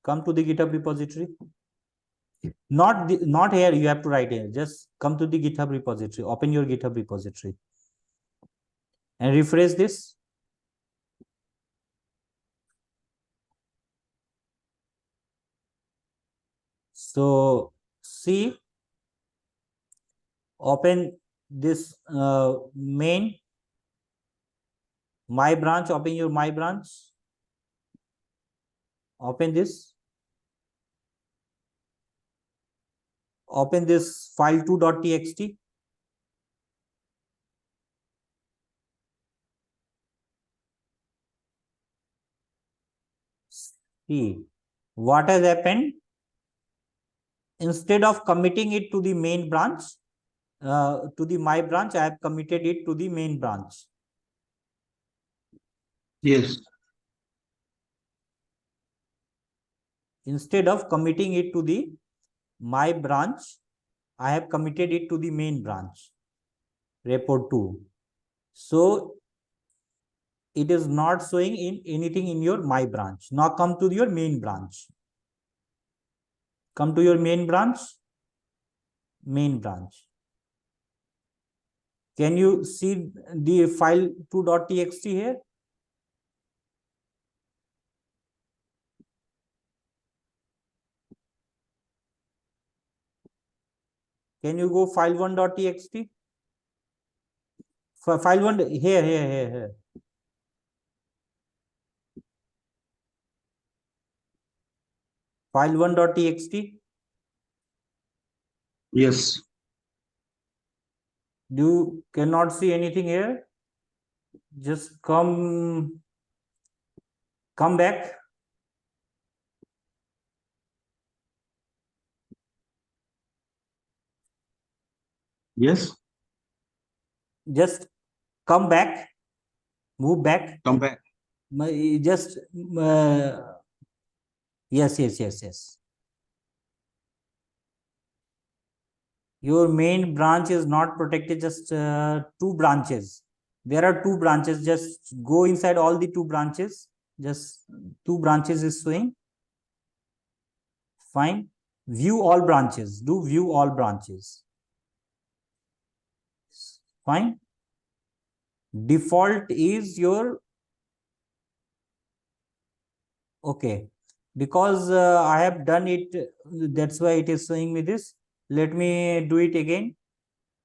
Come to the GitHub repository. Not here, you have to write here. Just come to the GitHub repository. Open your GitHub repository and refresh this. So see, open this main my branch. Open your my branch. Open this. Open this file 2.txt. See what has happened. Instead of committing it to the main branch, to the my branch, I have committed it to the main branch. Yes. Instead of committing it to the my branch, I have committed it to the main branch, repo 2. So it is not showing in anything in your my branch. Now come to your main branch. Come to your main branch. Main branch. Can you see the file 2.txt here? Can you go file 1.txt? File 1 here. File 1.txt. Yes. You cannot see anything here. Just come back. Yes. Just come back. Move back. Come back. Just yes. Your main branch is not protected. Just 2 branches. There are 2 branches. Just go inside all the 2 branches. Just 2 branches is showing. Fine. View all branches. Do view all branches. Fine. Default is your okay, because I have done it, that's why it is showing me this. Let me do it again.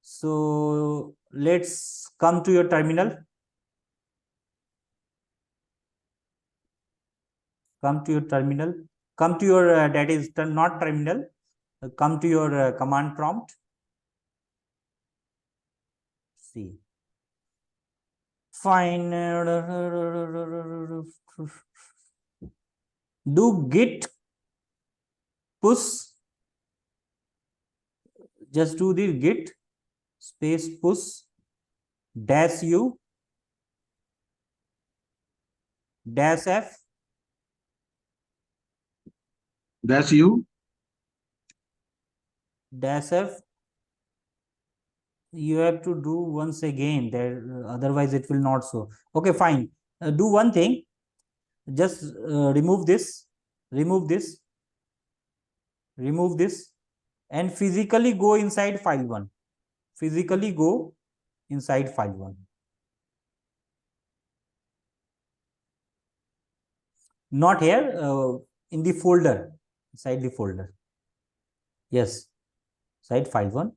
So let's come to your terminal. Come to your terminal. Come to your that is not terminal. Come to your command prompt. See, Fine. Do git push. Just do the git space push dash u dash f That's you. dash f. You have to do once again there, otherwise it will not show. Okay, fine. Do one thing. Just remove this, remove this, remove this, and physically go inside file 1. Physically go inside file 1. Not here, in the folder, inside the folder. Yes, inside file 1,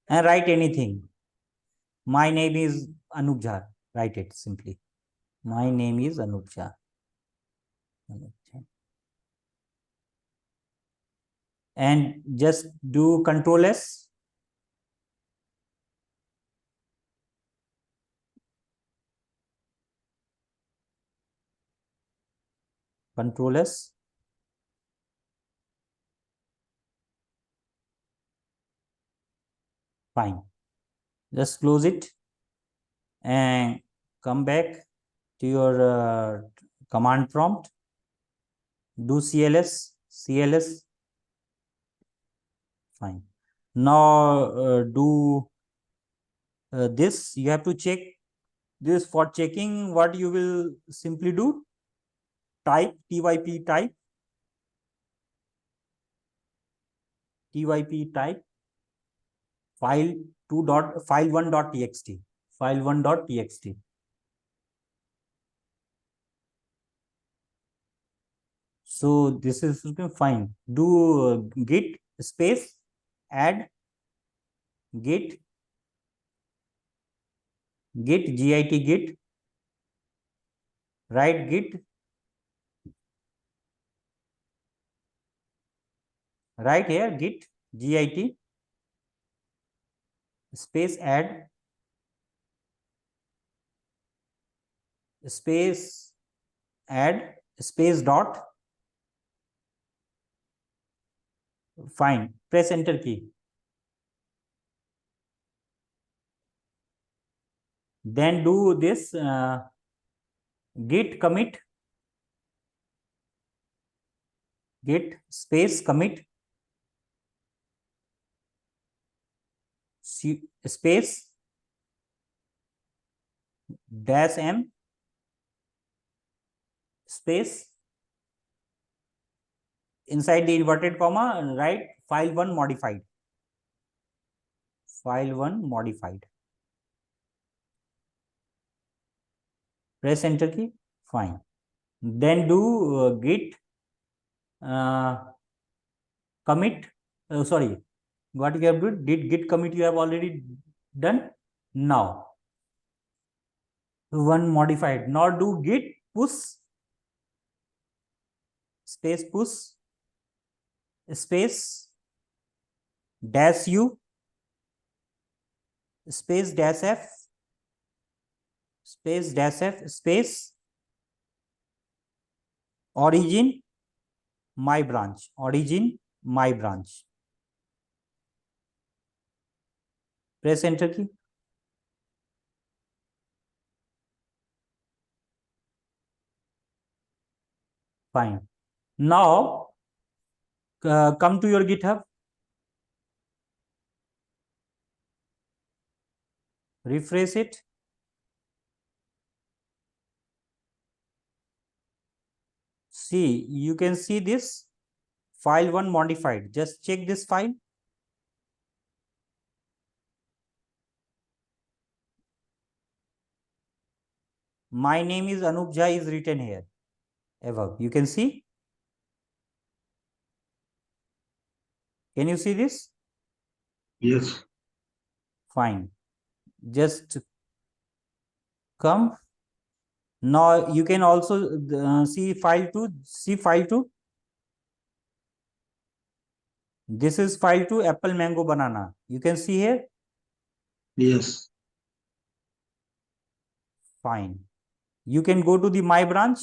and write anything. My name is Anup Jha. Write it simply. My name is Anup Jha. And just do Control S. Control S. Fine. Just close it and come back to your command prompt. Do CLS. Fine. Now do this. You have to check this. For checking, what you will simply do, type typ type file1.txt. File1.txt. So this is fine. Do git space add git git write git right here git space add space add space dot. Fine. Press enter key. Then do this git space commit space dash m space inside the inverted comma write file1 modified. File1 modified. Press enter key. Fine. Then do git commit. Sorry, what you have done? Did git commit you have already done? Now one modified. Now do git push space push space dash u space dash f space dash f space origin my branch. Origin my branch. Press enter key. Fine. Now come to your GitHub. Refresh it. See, you can see this file1 modified. Just check this file. My name is Anup Jha is written here above. You can see. Can you see this? Yes. Fine. Just come. Now you can also see file 2. See file 2. This is file 2 apple mango banana. You can see here. Yes. Fine. You can go to the my branch.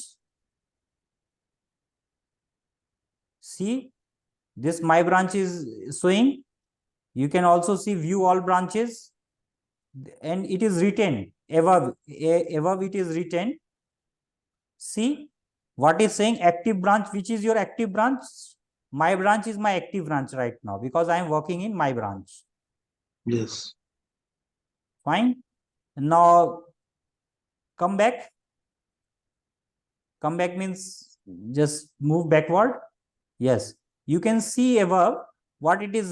See, this my branch is showing. You can also see view all branches, and it is written above. Above it is written. See what is saying active branch. Which is your active branch? My branch is my active branch right now because I am working in my branch. Yes. Fine. Now come back. Come back means just move backward. Yes, you can see above what it is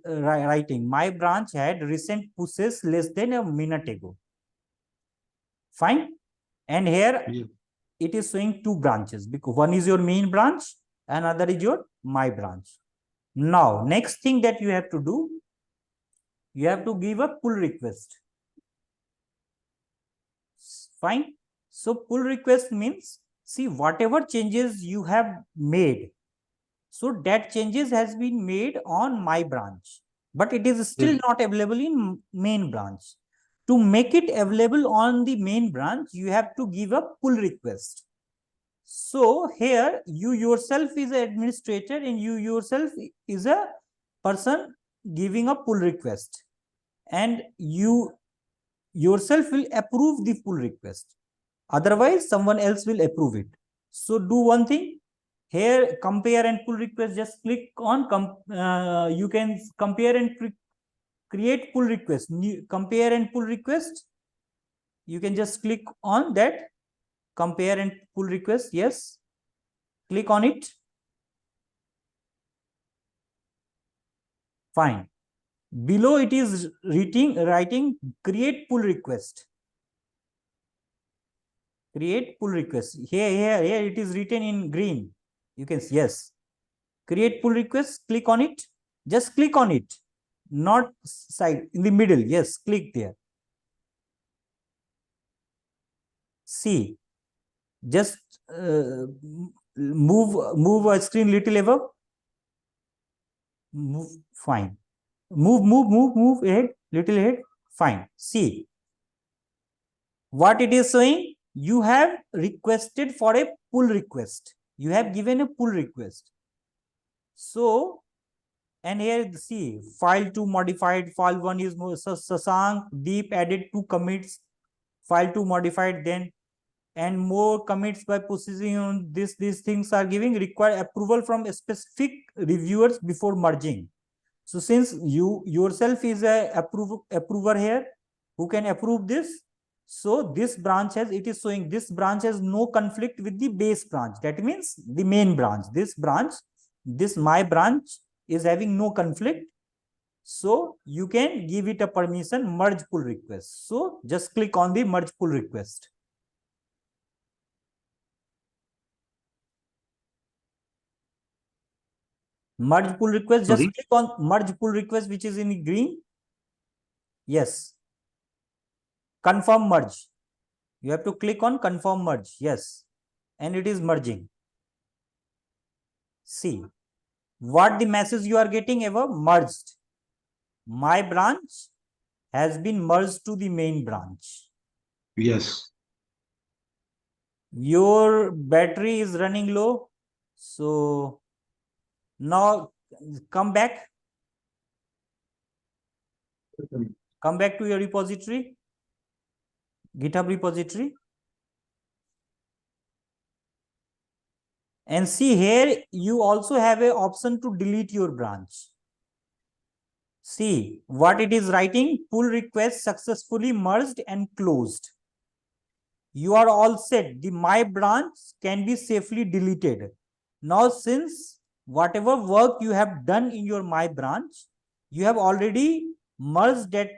writing. My branch had recent pushes less than a minute ago. Fine. And here Yeah. it is showing two branches because one is your main branch, another is your my branch. Now, next thing that you have to do, you have to give a pull request. Fine. So pull request means, see, whatever changes you have made, so that changes has been made on my branch, but it is still Yes. not available in main branch. To make it available on the main branch, you have to give a pull request. So here you yourself is an administrator and you yourself is a person giving a pull request, and you yourself will approve the pull request. Otherwise, someone else will approve it. So do one thing. Here, compare and pull request. Just click on you can compare and create pull request. Compare and pull request. You can just click on that. Compare and pull request. Yes. Click on it. Fine. Below it is writing create pull request. Create pull request. Here it is written in green. You can see, yes. Create pull request. Click on it. Just click on it. Not side, in the middle. Yes, click there. See, just move a screen little above. Move, fine. Move ahead, little ahead. Fine. See what it is showing. You have requested for a pull request. You have given a pull request. So, and here see file 2 modified, file 1 is Sasank Deep added 2 commits, file 2 modified, then and more commits by positioning on this. These things are giving require approval from specific reviewers before merging. So since you yourself is a approver here who can approve this, so this branch has, it is showing this branch has no conflict with the base branch. That means the main branch. This branch, this my branch is having no conflict. So you can give it a permission merge pull request. So just click on the merge pull request. Merge pull request, just Sorry. click on merge pull request, which is in green. Yes. Confirm merge. You have to click on confirm merge. Yes. And it is merging. See what the message you are getting ever merged. My branch has been merged to the main branch. Yes. Your battery is running low. So now come back. Come back to your repository, GitHub repository. And see here, you also have an option to delete your branch. See what it is writing, pull request successfully merged and closed. You are all set. The my branch can be safely deleted. Now, since whatever work you have done in your my branch, you have already merged that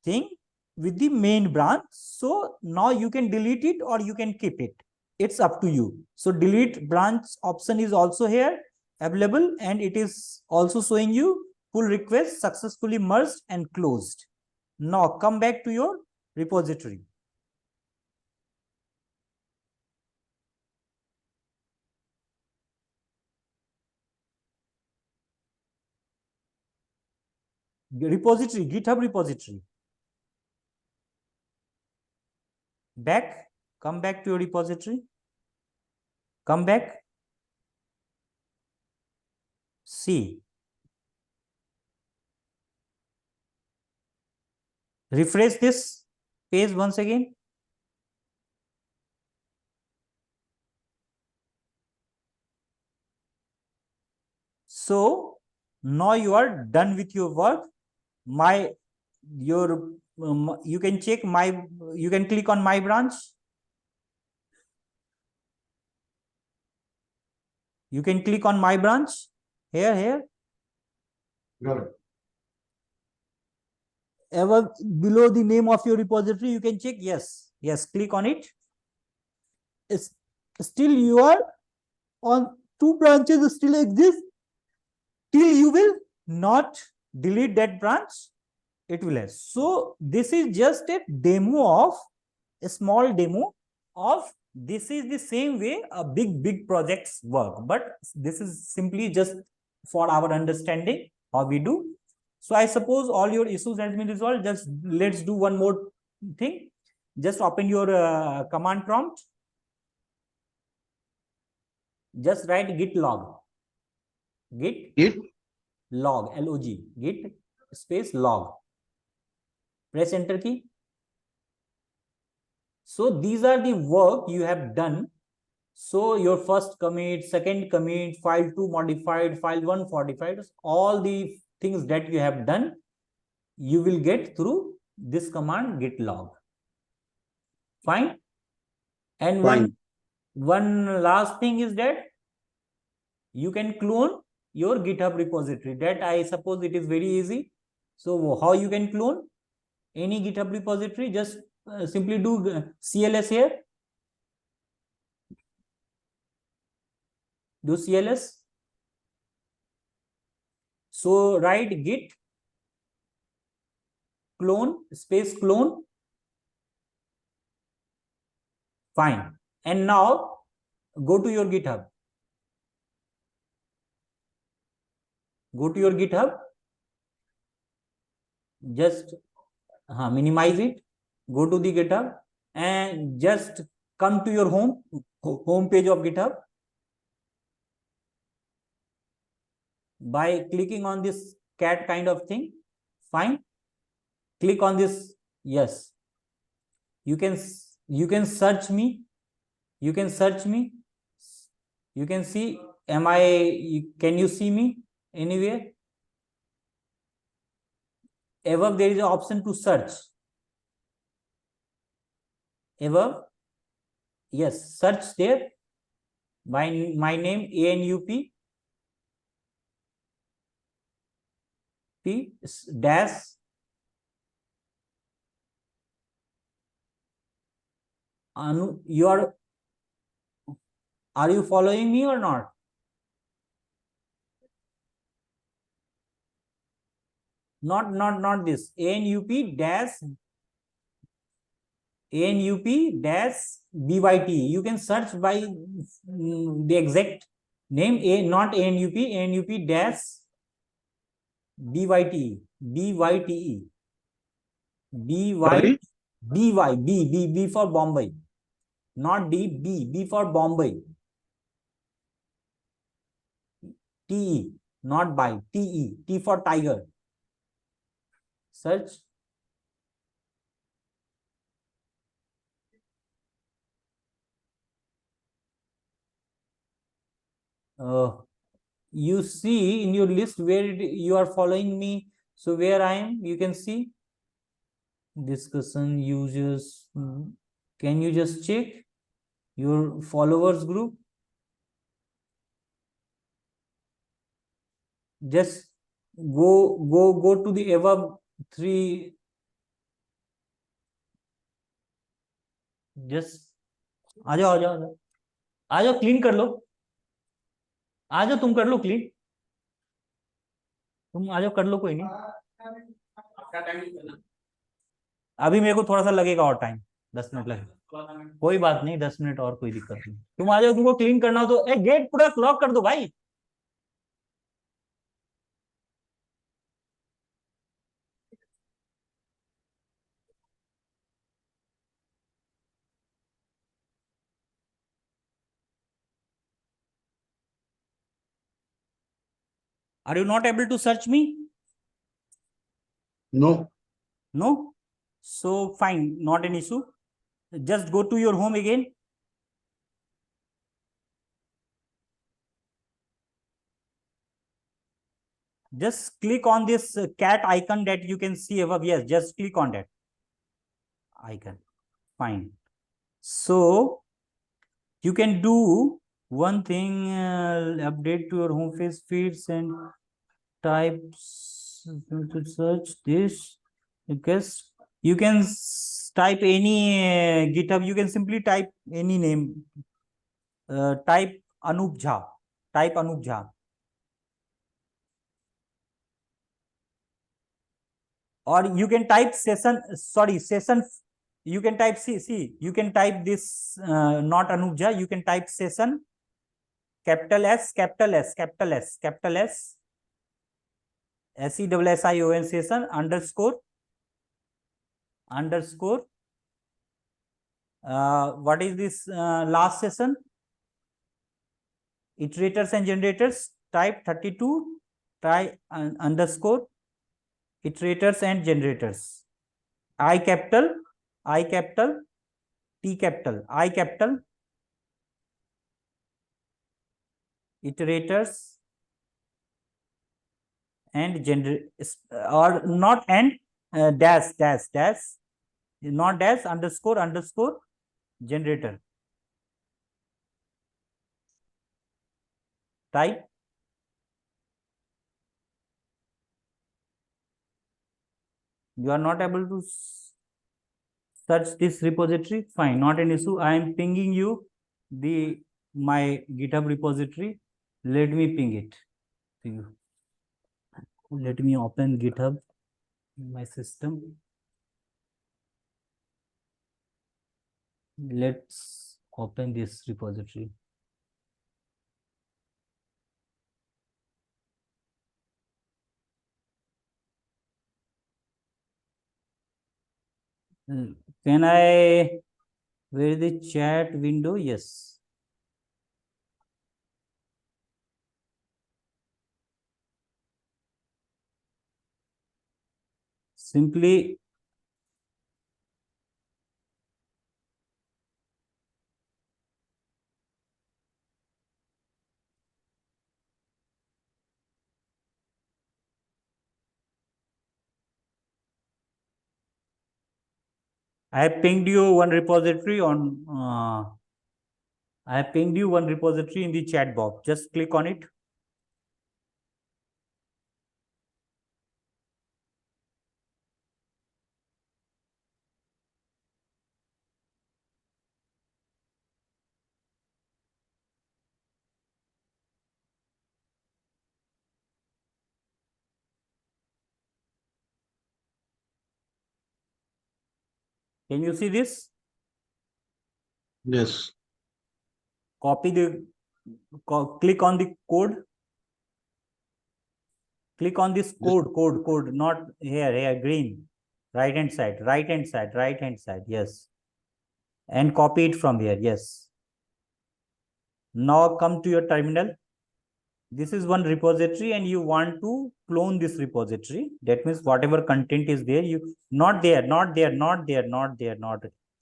thing with the main branch. So now you can delete it or you can keep it. It's up to you. So delete branch option is also here available, and it is also showing you pull request successfully merged and closed. Now come back to your repository. Repository, GitHub repository. back, come back to your repository, come back, see, refresh this page once again. So now you are done with your work. You can check you can click on my branch. You can click on my branch here. Good. Ever below the name of your repository, you can check yes, click on it. It's still you are on two branches still exist till you will not delete that branch, it will have. So this is just a demo of a small demo of this is the same way a big projects work, but this is simply just for our understanding how we do. So I suppose all your issues has been resolved. Just let's do one more thing. Just open your command prompt. Just write git log. Git log, L-O-G, git space log. Press enter key. So these are the work you have done. So your first commit, second commit, file 2 modified, file 1 modified, all the things that you have done, you will get through this command git log. Fine. And Fine. one last thing is that you can clone your GitHub repository. That I suppose it is very easy. So how you can clone any GitHub repository? Just simply do CLS here. Do CLS. So write git clone space clone. Fine. And now go to your GitHub. Go to your GitHub. Just minimize it. Go to the GitHub and just come to your home page of GitHub by clicking on this cat kind of thing. Fine. Click on this. Yes. You can search me. You can search me. You can see. Can you see me anywhere? Above there is an option to search. Above. Yes. Search there. My name ANUP P dash Anu. Are you following me or not? Not this. ANUP dash BYT. You can search by the exact name. Not ANUP dash BYT. BYTE. Sorry? B for Bombay. Not B for Bombay. TE. Not by. TE. T for Tiger. Search. You see in your list where you are following me. So where I am, you can see discussion users. Can you just check your followers group? Just go to the above three. Just आ जाओ clean कर लो. आ जाओ तुम कर लो clean. तुम आ जाओ कर लो कोई नहीं. अभी मेरे को थोड़ा सा लगेगा और टाइम. 10 मिनट लगेगा. कोई बात नहीं. 10 मिनट और कोई दिक्कत नहीं. तुम आ जाओ. तुमको क्लीन करना हो तो गेट पूरा लॉक कर दो भाई. Are you not able to search me? No. No? So fine, not an issue. Just go to your home again. Just click on this cat icon that you can see above. Yes, just click on that icon. Fine. So you can do one thing, update to your home page feeds and types to search this. Because you can type any GitHub, you can simply type any name. Type Anup Jha. Type Anup Jha. Or you can type session, you can type, you can type this, not Anup Jha, you can type session, capital S, capital S, capital S, capital S, SESSION, session, underscore, what is this last session? Iterators and generators, type 32, try underscore, iterators and generators. I capital, T capital, I capital, iterators and generators, or not and, dash, not dash, underscore, generator. Type. You are not able to search this repository. Fine, not an issue. I am pinging you my GitHub repository. Let me ping it to you. Let me open GitHub in my system. Let's open this repository. Can I, where is the chat window? Yes. Simply I have pinged you one repository on I have pinged you one repository in the chat box. Just click on it. Can you see this? Yes. Copy the, click on the code. Click on this code, not here, green. Right hand side. Yes. And copy it from here. Yes. Now come to your terminal. This is one repository and you want to clone this repository. That means whatever content is there, you not there,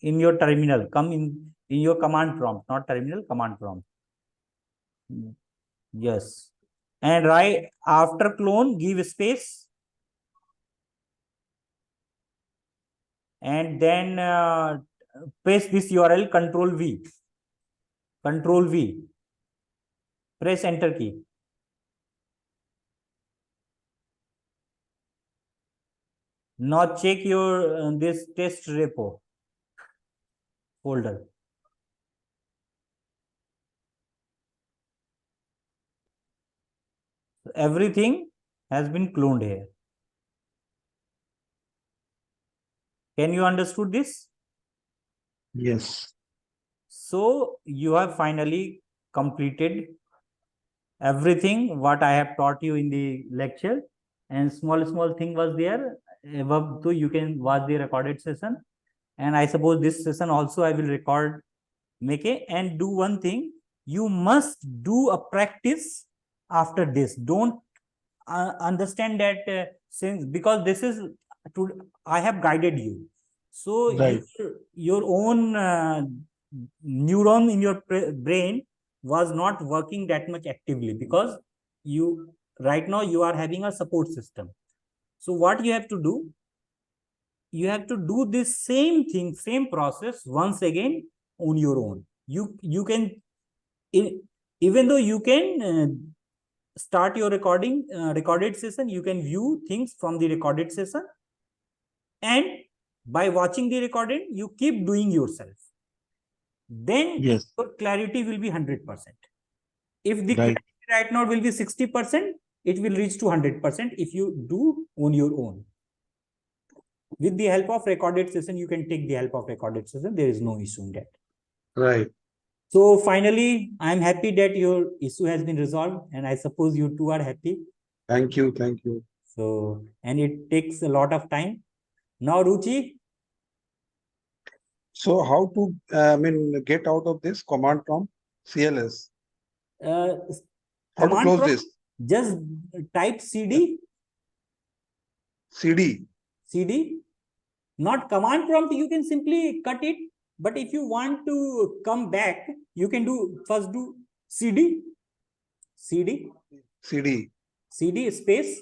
in your terminal. Come in your command prompt, not terminal, command prompt. Yes. And right after clone, give space. And then paste this URL, Control V. Press enter key. Now check your this test repo folder. Everything has been cloned here. Can you understood this? Yes. So you have finally completed everything what I have taught you in the lecture, and small thing was there above, so you can watch the recorded session. And I suppose this session also I will record, make it, and do one thing. You must do a practice after this. Don't understand that since because this is I have guided you, so Right. your own neuron in your brain was not working that much actively because you right now you are having a support system. So what you have to do, you have to do this same thing, same process once again on your own. You can even though you can start your recorded session, you can view things from the recorded session, and by watching the recorded you keep doing yourself, then Yes. your clarity will be 100%. If the Right. clarity right now will be 60%, it will reach to 100% if you do on your own. With the help of recorded session, you can take the help of recorded session. There is no issue in that. Right. So finally, I'm happy that your issue has been resolved, and I suppose you too are happy. Thank you. Thank you. So, and it takes a lot of time. Now, Ruchi, So how to, get out of this command prompt CLS? uh, How to command close prompt, this? just type CD, CD. CD, not command prompt. You can simply cut it. But if you want to come back, you can do first do CD, CD, CD. CD space,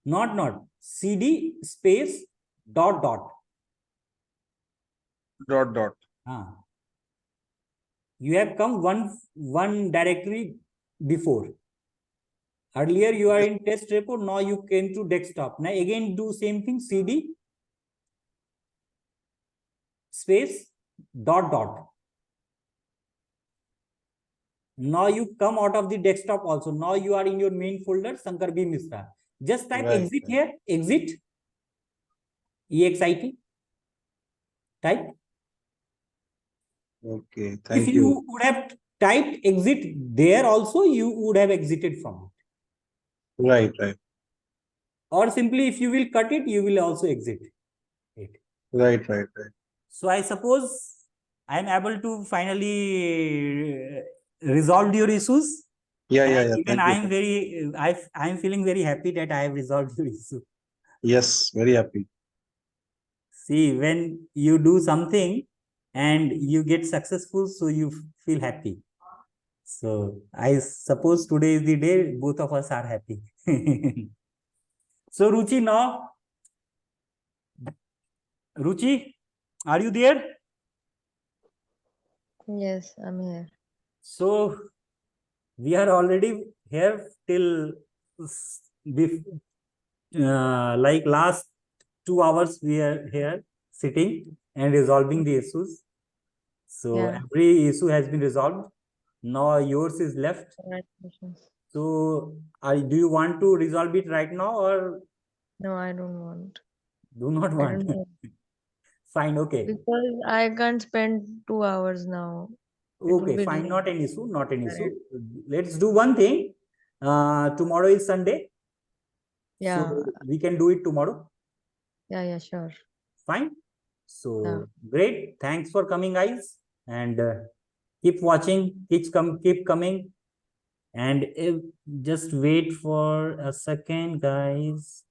not CD space dot dot. Dot dot. You have come one directory before. Earlier you are in test repo, now you came to desktop. Now again do same thing, CD space dot dot. Now you come out of the desktop also. Now you are in your main folder, Shankar B. Misra. Just type Right. exit here, exit, EXIT, type. Okay. If Thank you you. would have typed exit there also, you would have exited from it. Right. Right. Or simply if you will cut it, you will also exit it. Right. Right. Right. So I suppose I am able to finally resolve your issues. Yeah. And Yeah. Yeah. even Thank I you. am very, I am feeling very happy that I have resolved your issue. Yes. Very happy. See, when you do something and you get successful, so you feel happy. So I suppose today is the day both of us are happy. So Ruchi, now, Ruchi, are you there? Yes, I'm here. So we are already here till like last 2 hours we are here sitting and resolving the issues. So Yeah. every issue has been resolved. Now yours is left. Congratulations. So do you want to resolve it right now or No, I don't want. do not I want? don't know. Fine, okay. Because I can't spend 2 hours now. It would Okay, be fine, really not an issue, not an issue. tired. Let's do one thing. Tomorrow is Sunday. Yeah. So we can do it tomorrow. Yeah, sure. Fine. So Yeah. great. Thanks for coming, guys. And keep watching, keep coming. And just wait for a second, guys.